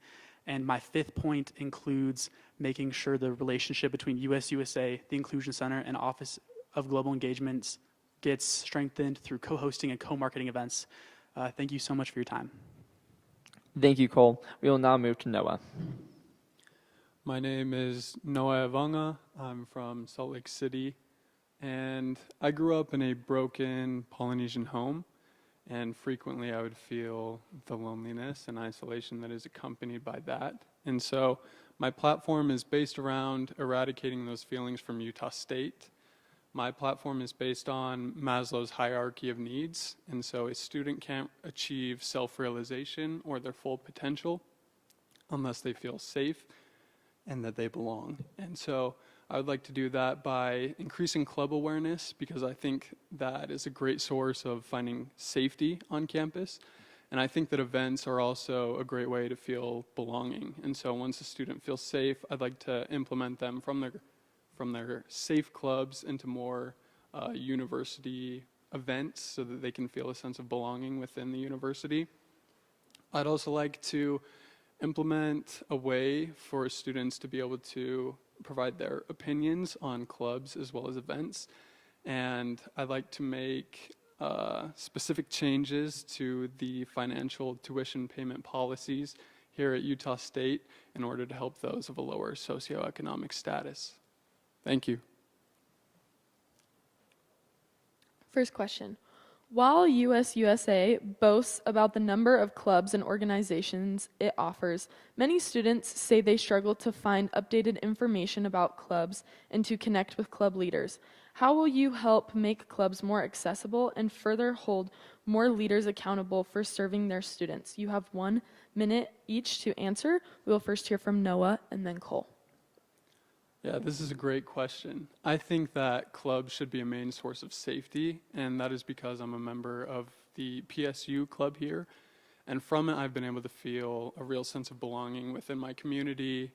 And my 5th point includes making sure the relationship between USUSA, the Inclusion Center, and Office of Global Engagements gets strengthened through co-hosting and co-marketing events. Thank you so much for your time. Thank you, Cole. We will now move to Noah. My name is Noah Avanga. I'm from Salt Lake City. And I grew up in a broken Polynesian home, and frequently I would feel the loneliness and isolation that is accompanied by that. And so my platform is based around eradicating those feelings from Utah State. My platform is based on Maslow's hierarchy of needs, and so a student can't achieve self-realization or their full potential unless they feel safe and that they belong. And so I would like to do that by increasing club awareness, because I think that is a great source of finding safety on campus. And I think that events are also a great way to feel belonging. And so once a student feels safe, I'd like to implement them from their safe clubs into more university events so that they can feel a sense of belonging within the university. I'd also like to implement a way for students to be able to provide their opinions on clubs as well as events. And I'd like to make specific changes to the financial tuition payment policies here at Utah State in order to help those of a lower socioeconomic status. Thank you. First question. While USUSA boasts about the number of clubs and organizations it offers, many students say they struggle to find updated information about clubs and to connect with club leaders. How will you help make clubs more accessible and further hold more leaders accountable for serving their students? You have 1 minute each to answer. We will first hear from Noah and then Cole. Yeah, this is a great question. I think that clubs should be a main source of safety, and that is because I'm a member of the PSU club here. And from it, I've been able to feel a real sense of belonging within my community.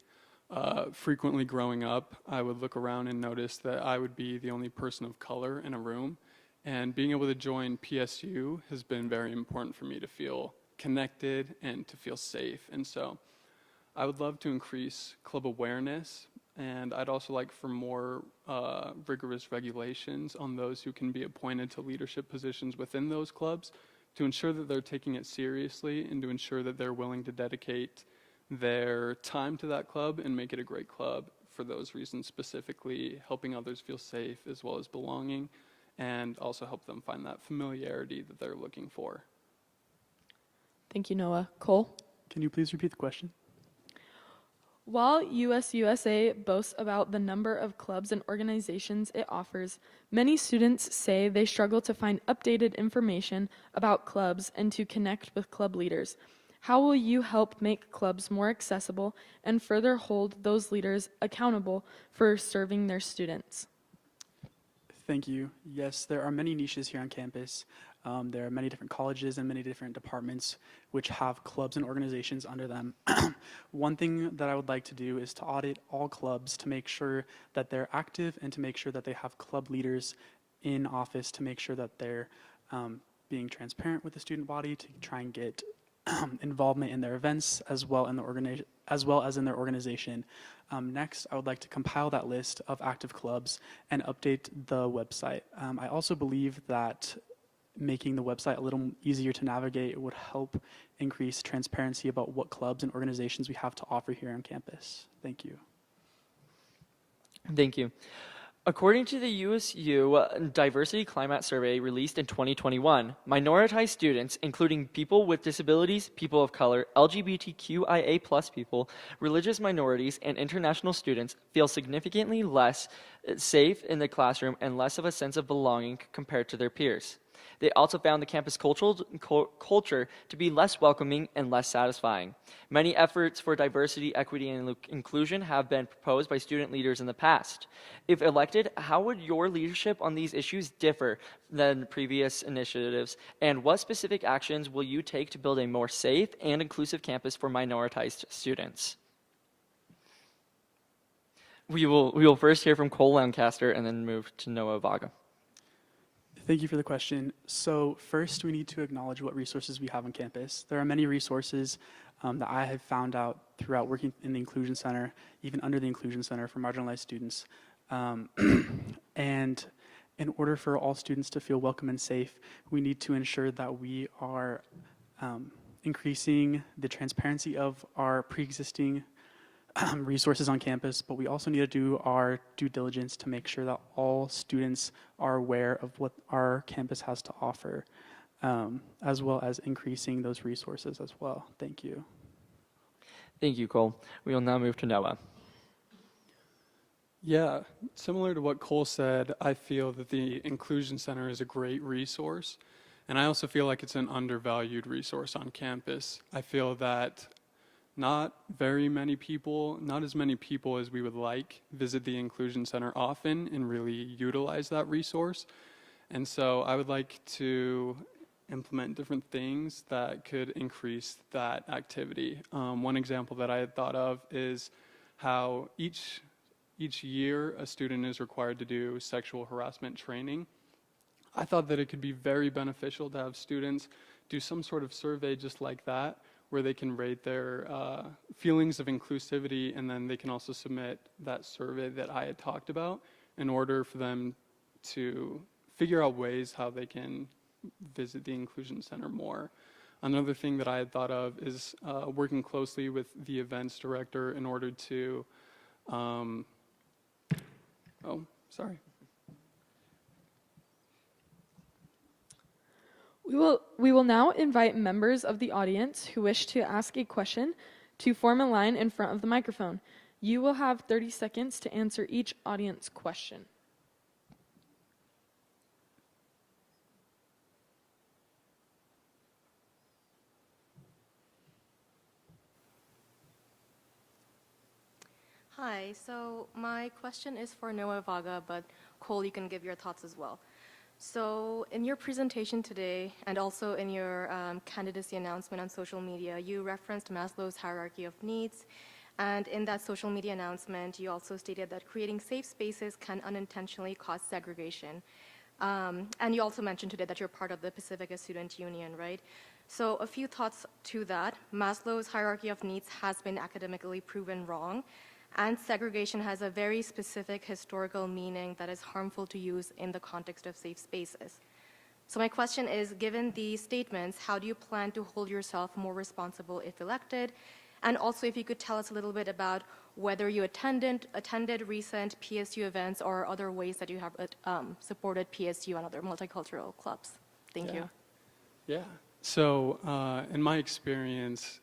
Frequently growing up, I would look around and notice that I would be the only person of color in a room. And being able to join PSU has been very important for me to feel connected and to feel safe. And so I would love to increase club awareness. And I'd also like for more rigorous regulations on those who can be appointed to leadership positions within those clubs to ensure that they're taking it seriously and to ensure that they're willing to dedicate their time to that club and make it a great club for those reasons, specifically helping others feel safe as well as belonging, and also help them find that familiarity that they're looking for. Thank you, Noah. Cole? Can you please repeat the question? While USUSA boasts about the number of clubs and organizations it offers, many students say they struggle to find updated information about clubs and to connect with club leaders. How will you help make clubs more accessible and further hold those leaders accountable for serving their students? Thank you. Yes, there are many niches here on campus. There are many different colleges and many different departments which have clubs and organizations under them. One thing that I would like to do is to audit all clubs to make sure that they're active and to make sure that they have club leaders in office to make sure that they're being transparent with the student body to try and get involvement in their events as well as in their organization. Next, I would like to compile that list of active clubs and update the website. I also believe that making the website a little easier to navigate would help increase transparency about what clubs and organizations we have to offer here on campus. Thank you. Thank you. According to the USU Diversity Climate Survey released in 2021, minoritized students, including people with disabilities, people of color, LGBTQIA+ people, religious minorities, and international students feel significantly less safe in the classroom and less of a sense of belonging compared to their peers. They also found the campus culture to be less welcoming and less satisfying. Many efforts for diversity, equity, and inclusion have been proposed by student leaders in the past. If elected, how would your leadership on these issues differ than previous initiatives, and what specific actions will you take to build a more safe and inclusive campus for minoritized students? We will first hear from Cole Lancaster and then move to Noah Vaga. Thank you for the question. So first, we need to acknowledge what resources we have on campus. There are many resources that I have found out throughout working in the Inclusion Center, even under the Inclusion Center for marginalized students. And in order for all students to feel welcome and safe, we need to ensure that we are increasing the transparency of our pre-existing resources on campus, but we also need to do our due diligence to make sure that all students are aware of what our campus has to offer, as well as increasing those resources as well. Thank you. Thank you, Cole. We will now move to Noah. Yeah, similar to what Cole said, I feel that the Inclusion Center is a great resource, and I also feel like it's an undervalued resource on campus. I feel that not very many people, not as many people as we would like, visit the Inclusion Center often and really utilize that resource. And so I would like to implement different things that could increase that activity. One example that I had thought of is how each year a student is required to do sexual harassment training. I thought that it could be very beneficial to have students do some sort of survey just like that, where they can rate their feelings of inclusivity, and then they can also submit that survey that I had talked about in order for them to figure out ways how they can visit the Inclusion Center more. Another thing that I had thought of is working closely with the events director in order to, We will now invite members of the audience who wish to ask a question to form a line in front of the microphone. You will have 30 seconds to answer each audience question. Hi, so my question is for Noah Vaga, but Cole, you can give your thoughts as well. So in your presentation today, and also in your candidacy announcement on social media, you referenced Maslow's hierarchy of needs. And in that social media announcement, you also stated that creating safe spaces can unintentionally cause segregation. And you also mentioned today that you're part of the Pacifica Student Union, right? So a few thoughts to that. Maslow's hierarchy of needs has been academically proven wrong. And segregation has a very specific historical meaning that is harmful to use in the context of safe spaces. So my question is, given these statements, how do you plan to hold yourself more responsible if elected? And also, if you could tell us a little bit about whether you attended recent PSU events or other ways that you have supported PSU and other multicultural clubs. Thank you. Yeah. So in my experience,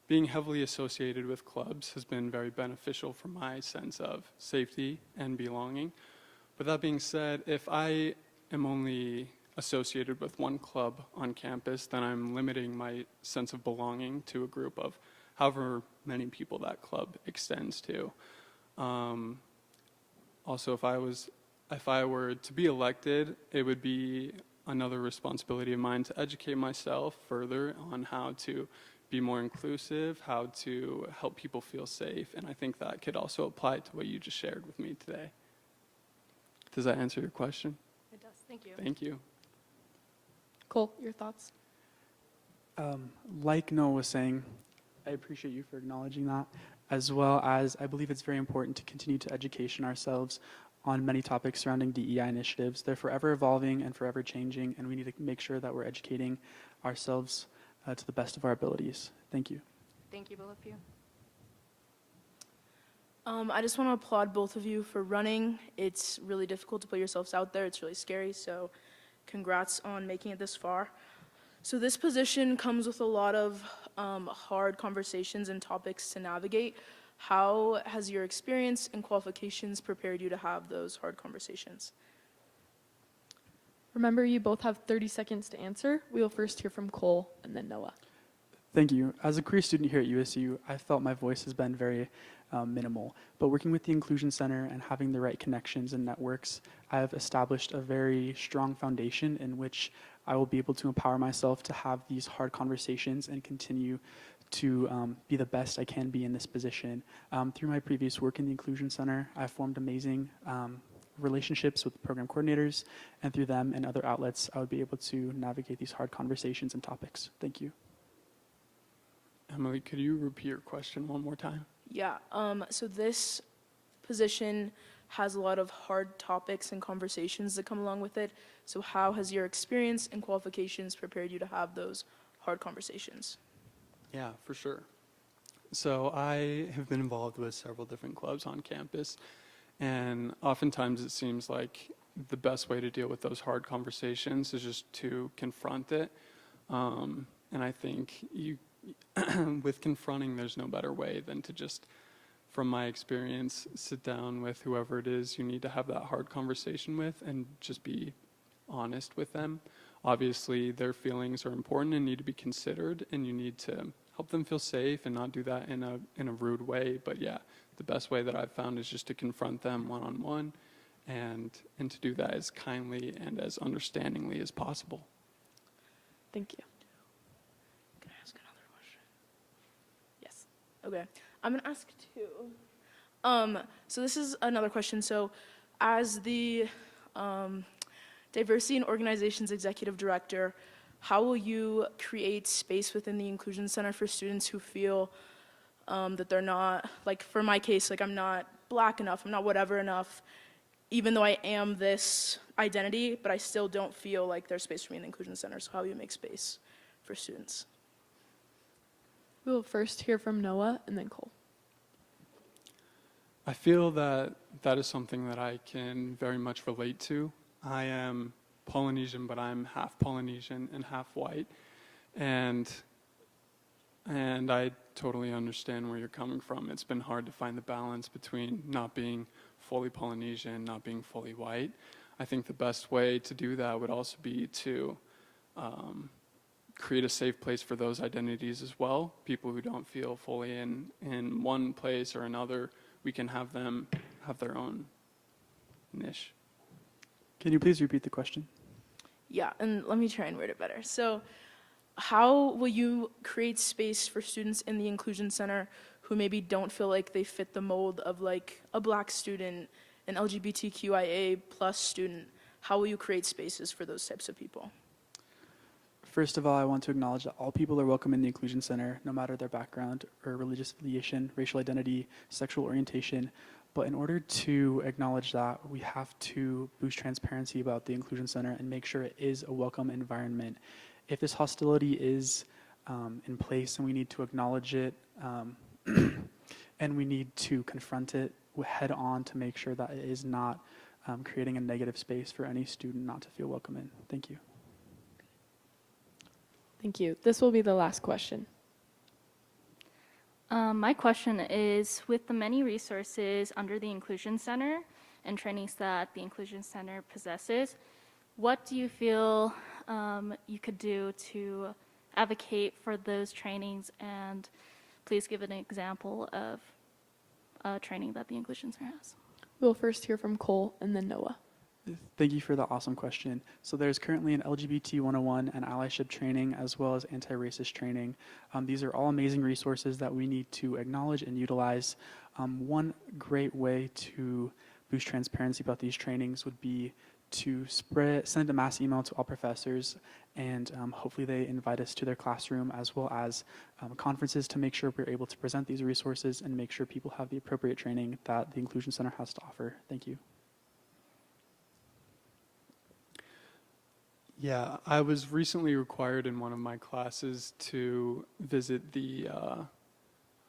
being heavily associated with clubs has been very beneficial for my sense of safety and belonging. But that being said, if I am only associated with one club on campus, then I'm limiting my sense of belonging to a group of however many people that club extends to. Also, if I were to be elected, it would be another responsibility of mine to educate myself further on how to be more inclusive, how to help people feel safe, and I think that could also apply to what you just shared with me today. Does that answer your question? It does. Thank you. Thank you. Cole, your thoughts? Like Noah was saying, I appreciate you for acknowledging that, as well as I believe it's very important to continue to education ourselves on many topics surrounding DEI initiatives. They're forever evolving and forever changing, and we need to make sure that we're educating ourselves to the best of our abilities. Thank you. Thank you, both of you. I just want to applaud both of you for running. It's really difficult to put yourselves out there. It's really scary, so congrats on making it this far. So this position comes with a lot of hard conversations and topics to navigate. How has your experience and qualifications prepared you to have those hard conversations? Remember, you both have 30 seconds to answer. We will first hear from Cole and then Noah. Thank you. As a career student here at USU, I felt my voice has been very minimal. But working with the Inclusion Center and having the right connections and networks, I have established a very strong foundation in which I will be able to empower myself to have these hard conversations and continue to be the best I can be in this position. Through my previous work in the Inclusion Center, I've formed amazing relationships with program coordinators, and through them and other outlets, I would be able to navigate these hard conversations and topics. Thank you. Emily, could you repeat your question one more time? Yeah, so this position has a lot of hard topics and conversations that come along with it. So how has your experience and qualifications prepared you to have those hard conversations? Yeah, for sure. So I have been involved with several different clubs on campus, and oftentimes it seems like the best way to deal with those hard conversations is just to confront it. And I think with confronting, there's no better way than to just from my experience, sit down with whoever it is you need to have that hard conversation with and just be honest with them. Obviously, their feelings are important and need to be considered, and you need to help them feel safe and not do that in a rude way. But yeah, the best way that I've found is just to confront them one-on-one and to do that as kindly and as understandingly as possible. Thank you. Can I ask another question? Yes. Okay. I'm going to ask two. So this is another question. So as the Diversity and Organizations Executive Director, how will you create space within the Inclusion Center for students who feel that they're not, like for my case, like I'm not black enough, I'm not whatever enough, even though I am this identity, but I still don't feel like there's space for me in the Inclusion Center. So how will you make space for students? We will first hear from Noah and then Cole. I feel that that is something that I can very much relate to. I am Polynesian, but I'm half Polynesian and half white. And I totally understand where you're coming from. It's been hard to find the balance between not being fully Polynesian, not being fully white. I think the best way to do that would also be to create a safe place for those identities as well. People who don't feel fully in one place or another, we can have them have their own niche. Can you please repeat the question? Yeah, and let me try and word it better. So how will you create space for students in the Inclusion Center who maybe don't feel like they fit the mold of like a black student, an LGBTQIA plus student? How will you create spaces for those types of people? First of all, I want to acknowledge that all people are welcome in the Inclusion Center, no matter their background or religious affiliation, racial identity, sexual orientation. But in order to acknowledge that, we have to boost transparency about the Inclusion Center and make sure it is a welcome environment. If this hostility is in place, and we need to acknowledge it, and we need to confront it head on to make sure that it is not creating a negative space for any student not to feel welcome in. Thank you. Thank you. This will be the last question. My question is, with the many resources under the Inclusion Center and trainings that the Inclusion Center possesses, what do you feel you could do to advocate for those trainings, and please give an example of a training that the Inclusion Center has? We'll first hear from Cole and then Noah. Thank you for the awesome question. So there's currently an LGBT 101 and allyship training, as well as anti-racist training. These are all amazing resources that we need to acknowledge and utilize. One great way to boost transparency about these trainings would be to send a mass email to all professors, and hopefully they invite us to their classroom, as well as conferences, to make sure we're able to present these resources and make sure people have the appropriate training that the Inclusion Center has to offer. Thank you. Yeah, I was recently required in one of my classes to visit the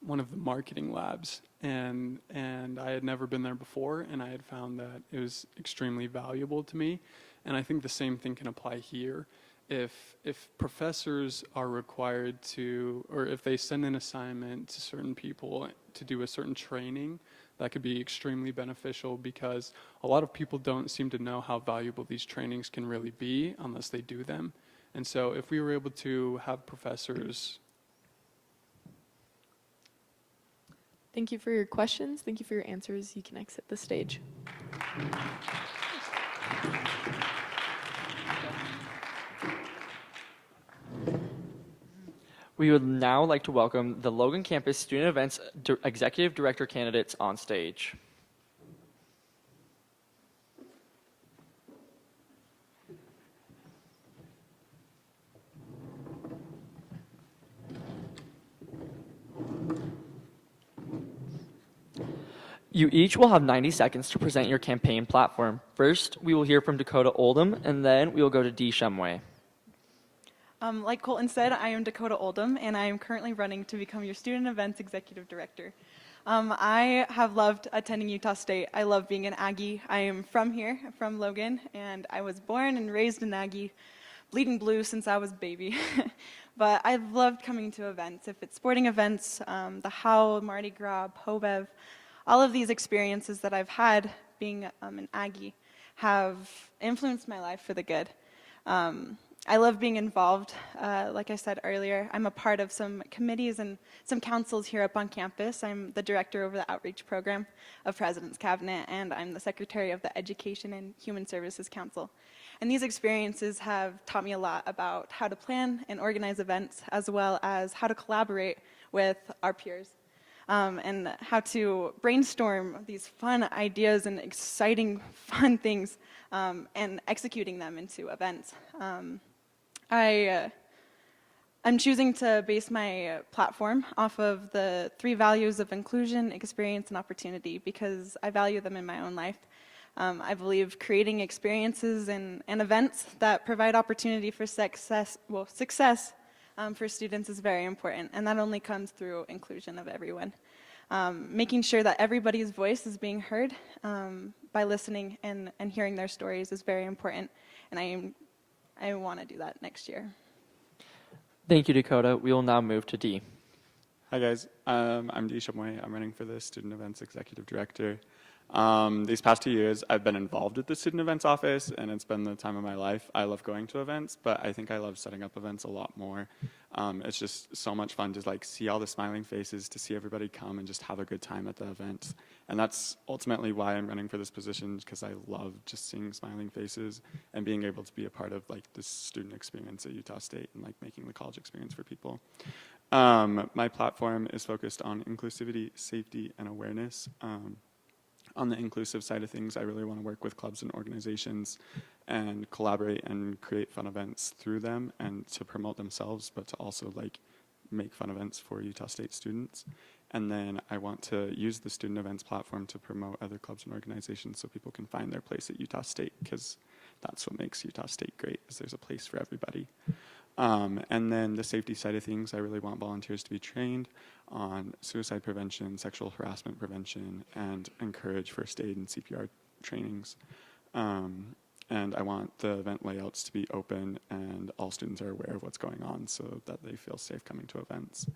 one of the marketing labs, and I had never been there before, and I had found that it was extremely valuable to me, and I think the same thing can apply here. If professors are required to, or if they send an assignment to certain people to do a certain training, that could be extremely beneficial, because a lot of people don't seem to know how valuable these trainings can really be unless they do them. And so if we were able to have professors... Thank you for your questions. Thank you for your answers. You can exit the stage. We would now like to welcome the Logan Campus Student Events Executive Director candidates on stage. You each will have 90 seconds to present your campaign platform. First, we will hear from Dakota Oldham, and then we will go to Dee Shumway. Like Colton said, I am Dakota Oldham, and I am currently running to become your Student Events Executive Director. I have loved attending Utah State. I love being an Aggie. I am from here, from Logan, and I was born and raised an Aggie. bleeding blue since I was a baby. But I've loved coming to events. If it's sporting events, the Howl, Mardi Gras, Pobev, all of these experiences that I've had being an Aggie have influenced my life for the good. I love being involved. Like I said earlier, I'm a part of some committees and some councils here up on campus. I'm the director over the outreach program of President's Cabinet, and I'm the secretary of the Education and Human Services Council. And these experiences have taught me a lot about how to plan and organize events, as well as how to collaborate with our peers, and how to brainstorm these fun ideas and exciting, fun things, and executing them into events. I'm choosing to base my platform off of the 3 values of inclusion, experience, and opportunity because I value them in my own life. I believe creating experiences and events that provide opportunity for success for students is very important, and that only comes through inclusion of everyone. Making sure that everybody's voice is being heard by listening and hearing their stories is very important, and I want to do that next year. Thank you, Dakota. We will now move to D. Hi guys, I'm D. Chamoy. I'm running for the Student Events Executive Director. These past 2 years, I've been involved with the Student Events Office, and it's been the time of my life. I love going to events, but I think I love setting up events a lot more. It's just so much fun to like see all the smiling faces, to see everybody come and just have a good time at the event. And that's ultimately why I'm running for this position, because I love just seeing smiling faces and being able to be a part of like this student experience at Utah State and like making the college experience for people. My platform is focused on inclusivity, safety, and awareness. On the inclusive side of things, I really want to work with clubs and organizations and collaborate and create fun events through them and to promote themselves, but to also like make fun events for Utah State students. And then I want to use the student events platform to promote other clubs and organizations so people can find their place at Utah State, because that's what makes Utah State great, is there's a place for everybody. And then the safety side of things, I really want volunteers to be trained on suicide prevention, sexual harassment prevention, and encourage first aid and CPR trainings. And I want the event layouts to be open and all students are aware of what's going on so that they feel safe coming to events.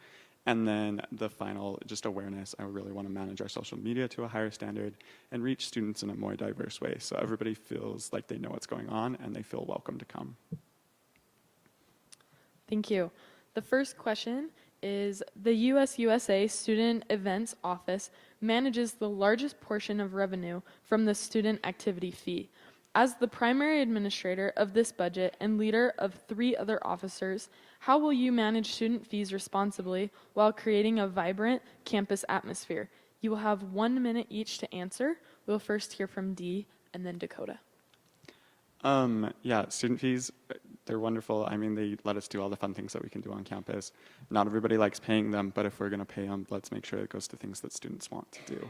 And then the final, just awareness, I really want to manage our social media to a higher standard and reach students in a more diverse way so everybody feels like they know what's going on and they feel welcome to come. Thank you. The first question is, the USUSA Student Events Office manages the largest portion of revenue from the student activity fee. As the primary administrator of this budget and leader of 3 other officers, how will you manage student fees responsibly while creating a vibrant campus atmosphere? You will have 1 minute each to answer. We'll first hear from Dee and then Dakota. Yeah, student fees, they're wonderful. I mean, they let us do all the fun things that we can do on campus. Not everybody likes paying them, but if we're going to pay them, let's make sure it goes to things that students want to do.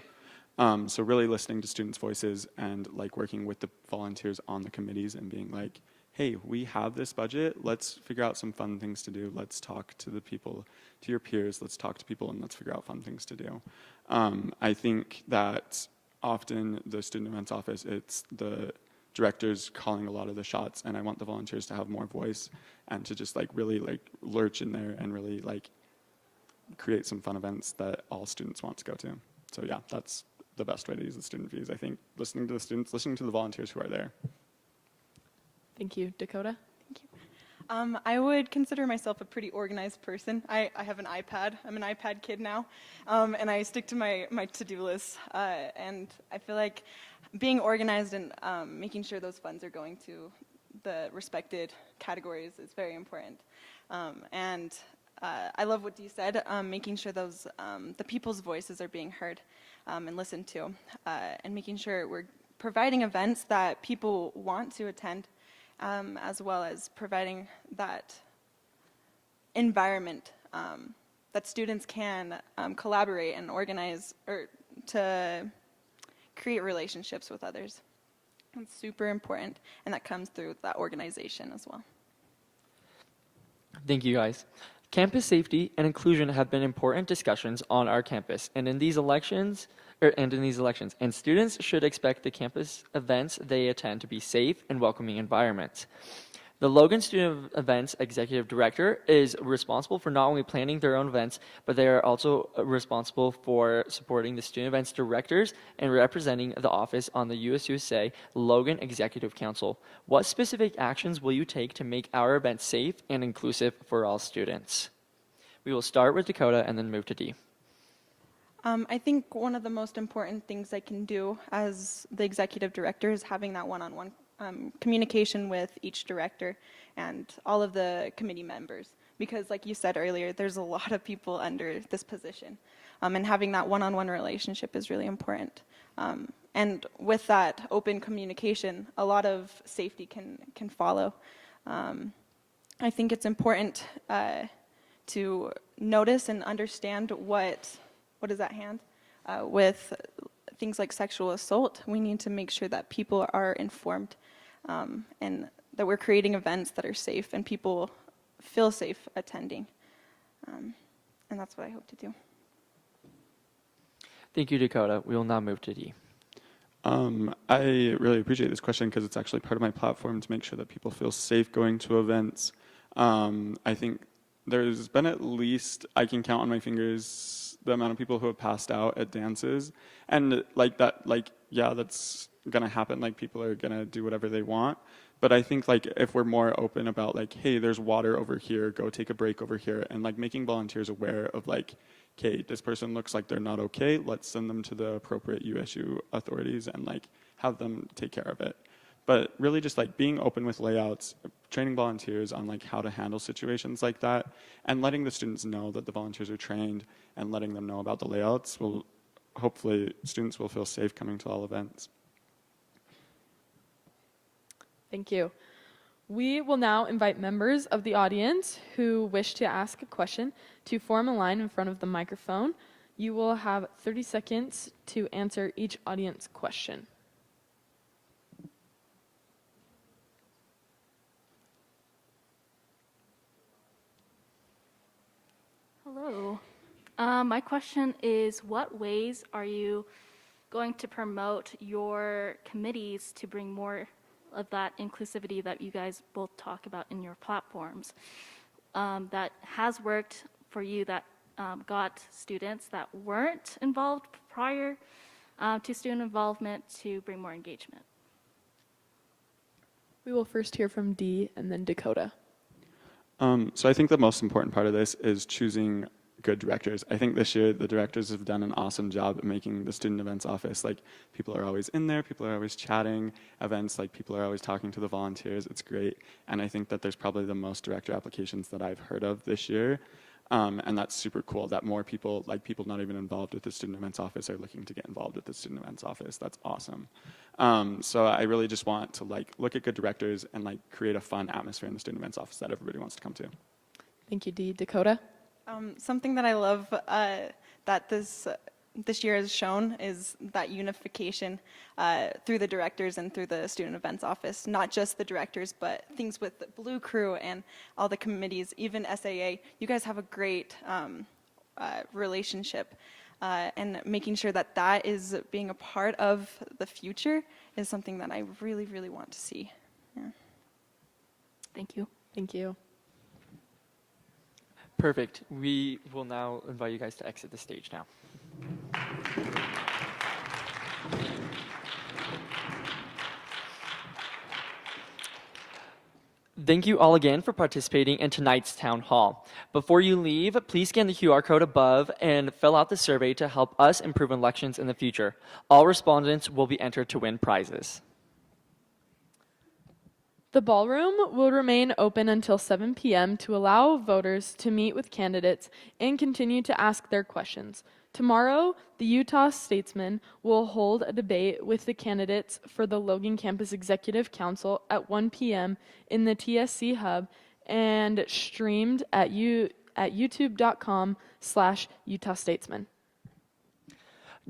So really listening to students' voices and like working with the volunteers on the committees and being like, hey, we have this budget, let's figure out some fun things to do. Let's talk to the people, to your peers, let's talk to people and let's figure out fun things to do. I think that often the student events office, it's the directors calling a lot of the shots, and I want the volunteers to have more voice and to just like really like lurch in there and really like create some fun events that all students want to go to. So yeah, that's the best way to use the student fees. I think listening to the students, listening to the volunteers who are there. Thank you. Dakota? Thank you. I would consider myself a pretty organized person. I have an iPad. I'm an iPad kid now, and I stick to my to-do list. And I feel like being organized and making sure those funds are going to the respected categories is very important. And I love what Dee said, making sure those the people's voices are being heard and listened to, and making sure we're providing events that people want to attend, as well as providing that environment that students can collaborate and organize or to create relationships with others. It's super important, and that comes through that organization as well. Thank you, guys. Campus safety and inclusion have been important discussions on our campus, and in these elections, and students should expect the campus events they attend to be safe and welcoming environments. The Logan Student Events Executive Director is responsible for not only planning their own events, but they are also responsible for supporting the student events directors and representing the office on the USUSA Logan Executive Council. What specific actions will you take to make our events safe and inclusive for all students? We will start with Dakota and then move to Dee. I think one of the most important things I can do as the executive director is having that one-on-one communication with each director and all of the committee members. Because like you said earlier, there's a lot of people under this position. And having that one-on-one relationship is really important. And with that open communication, a lot of safety can follow. I think it's important to notice and understand what is at hand. With things like sexual assault, we need to make sure that people are informed and that we're creating events that are safe and people feel safe attending. And that's what I hope to do. Thank you, Dakota. We will now move to Dee. I really appreciate this question because it's actually part of my platform to make sure that people feel safe going to events. I think there's been at least, I can count on my fingers, the amount of people who have passed out at dances. And like that, like, yeah, that's going to happen. Like, people are going to do whatever they want. But I think, like, if we're more open about, like, hey, there's water over here, go take a break over here, and, like, making volunteers aware of, like, okay, this person looks like they're not okay, let's send them to the appropriate USU authorities and, like, have them take care of it. But really just, like, being open with layouts, training volunteers on, like, how to handle situations like that, and letting the students know that the volunteers are trained and letting them know about the layouts will, hopefully, students will feel safe coming to all events. Thank you. We will now invite members of the audience who wish to ask a question to form a line in front of the microphone. You will have 30 seconds to answer each audience question. Hello. My question is, what ways are you going to promote your committees to bring more of that inclusivity that you guys both talk about in your platforms that has worked for you, that got students that weren't involved prior to student involvement to bring more engagement? We will first hear from Dee and then Dakota. So I think the most important part of this is choosing good directors. I think this year the directors have done an awesome job at making the student events office, like, people are always in there, people are always chatting, events, like, people are always talking to the volunteers. It's great. And I think that there's probably the most director applications that I've heard of this year. And that's super cool that more people, like, people not even involved with the student events office are looking to get involved with the student events office. That's awesome. So I really just want to, like, look at good directors and, like, create a fun atmosphere in the student events office that everybody wants to come to. Thank you, Dee. Dakota? Something that I love that this year has shown is that unification through the directors and through the student events office. Not just the directors, but things with the Blue Crew and all the committees, even SAA. You guys have a great relationship. And making sure that that is being a part of the future is something that I really, really want to see. Yeah. Thank you. Thank you. Perfect. We will now invite you guys to exit the stage now. Thank you all again for participating in tonight's town hall. Before you leave, please scan the QR code above and fill out the survey to help us improve elections in the future. All respondents will be entered to win prizes. The ballroom will remain open until 7 p.m. to allow voters to meet with candidates and continue to ask their questions. Tomorrow, the Utah Statesman will hold a debate with the candidates for the Logan Campus Executive Council at 1 p.m. in the TSC Hub and streamed at youtube.com/Utah Statesman.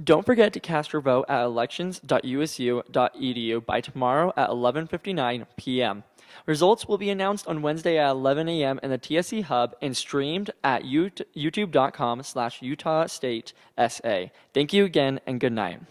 Don't forget to cast your vote at elections.usu.edu by tomorrow at 11:59 p.m. Results will be announced on Wednesday at 11 a.m. in the TSC Hub and streamed at youtube.com/Utah State SA. Thank you again and good night.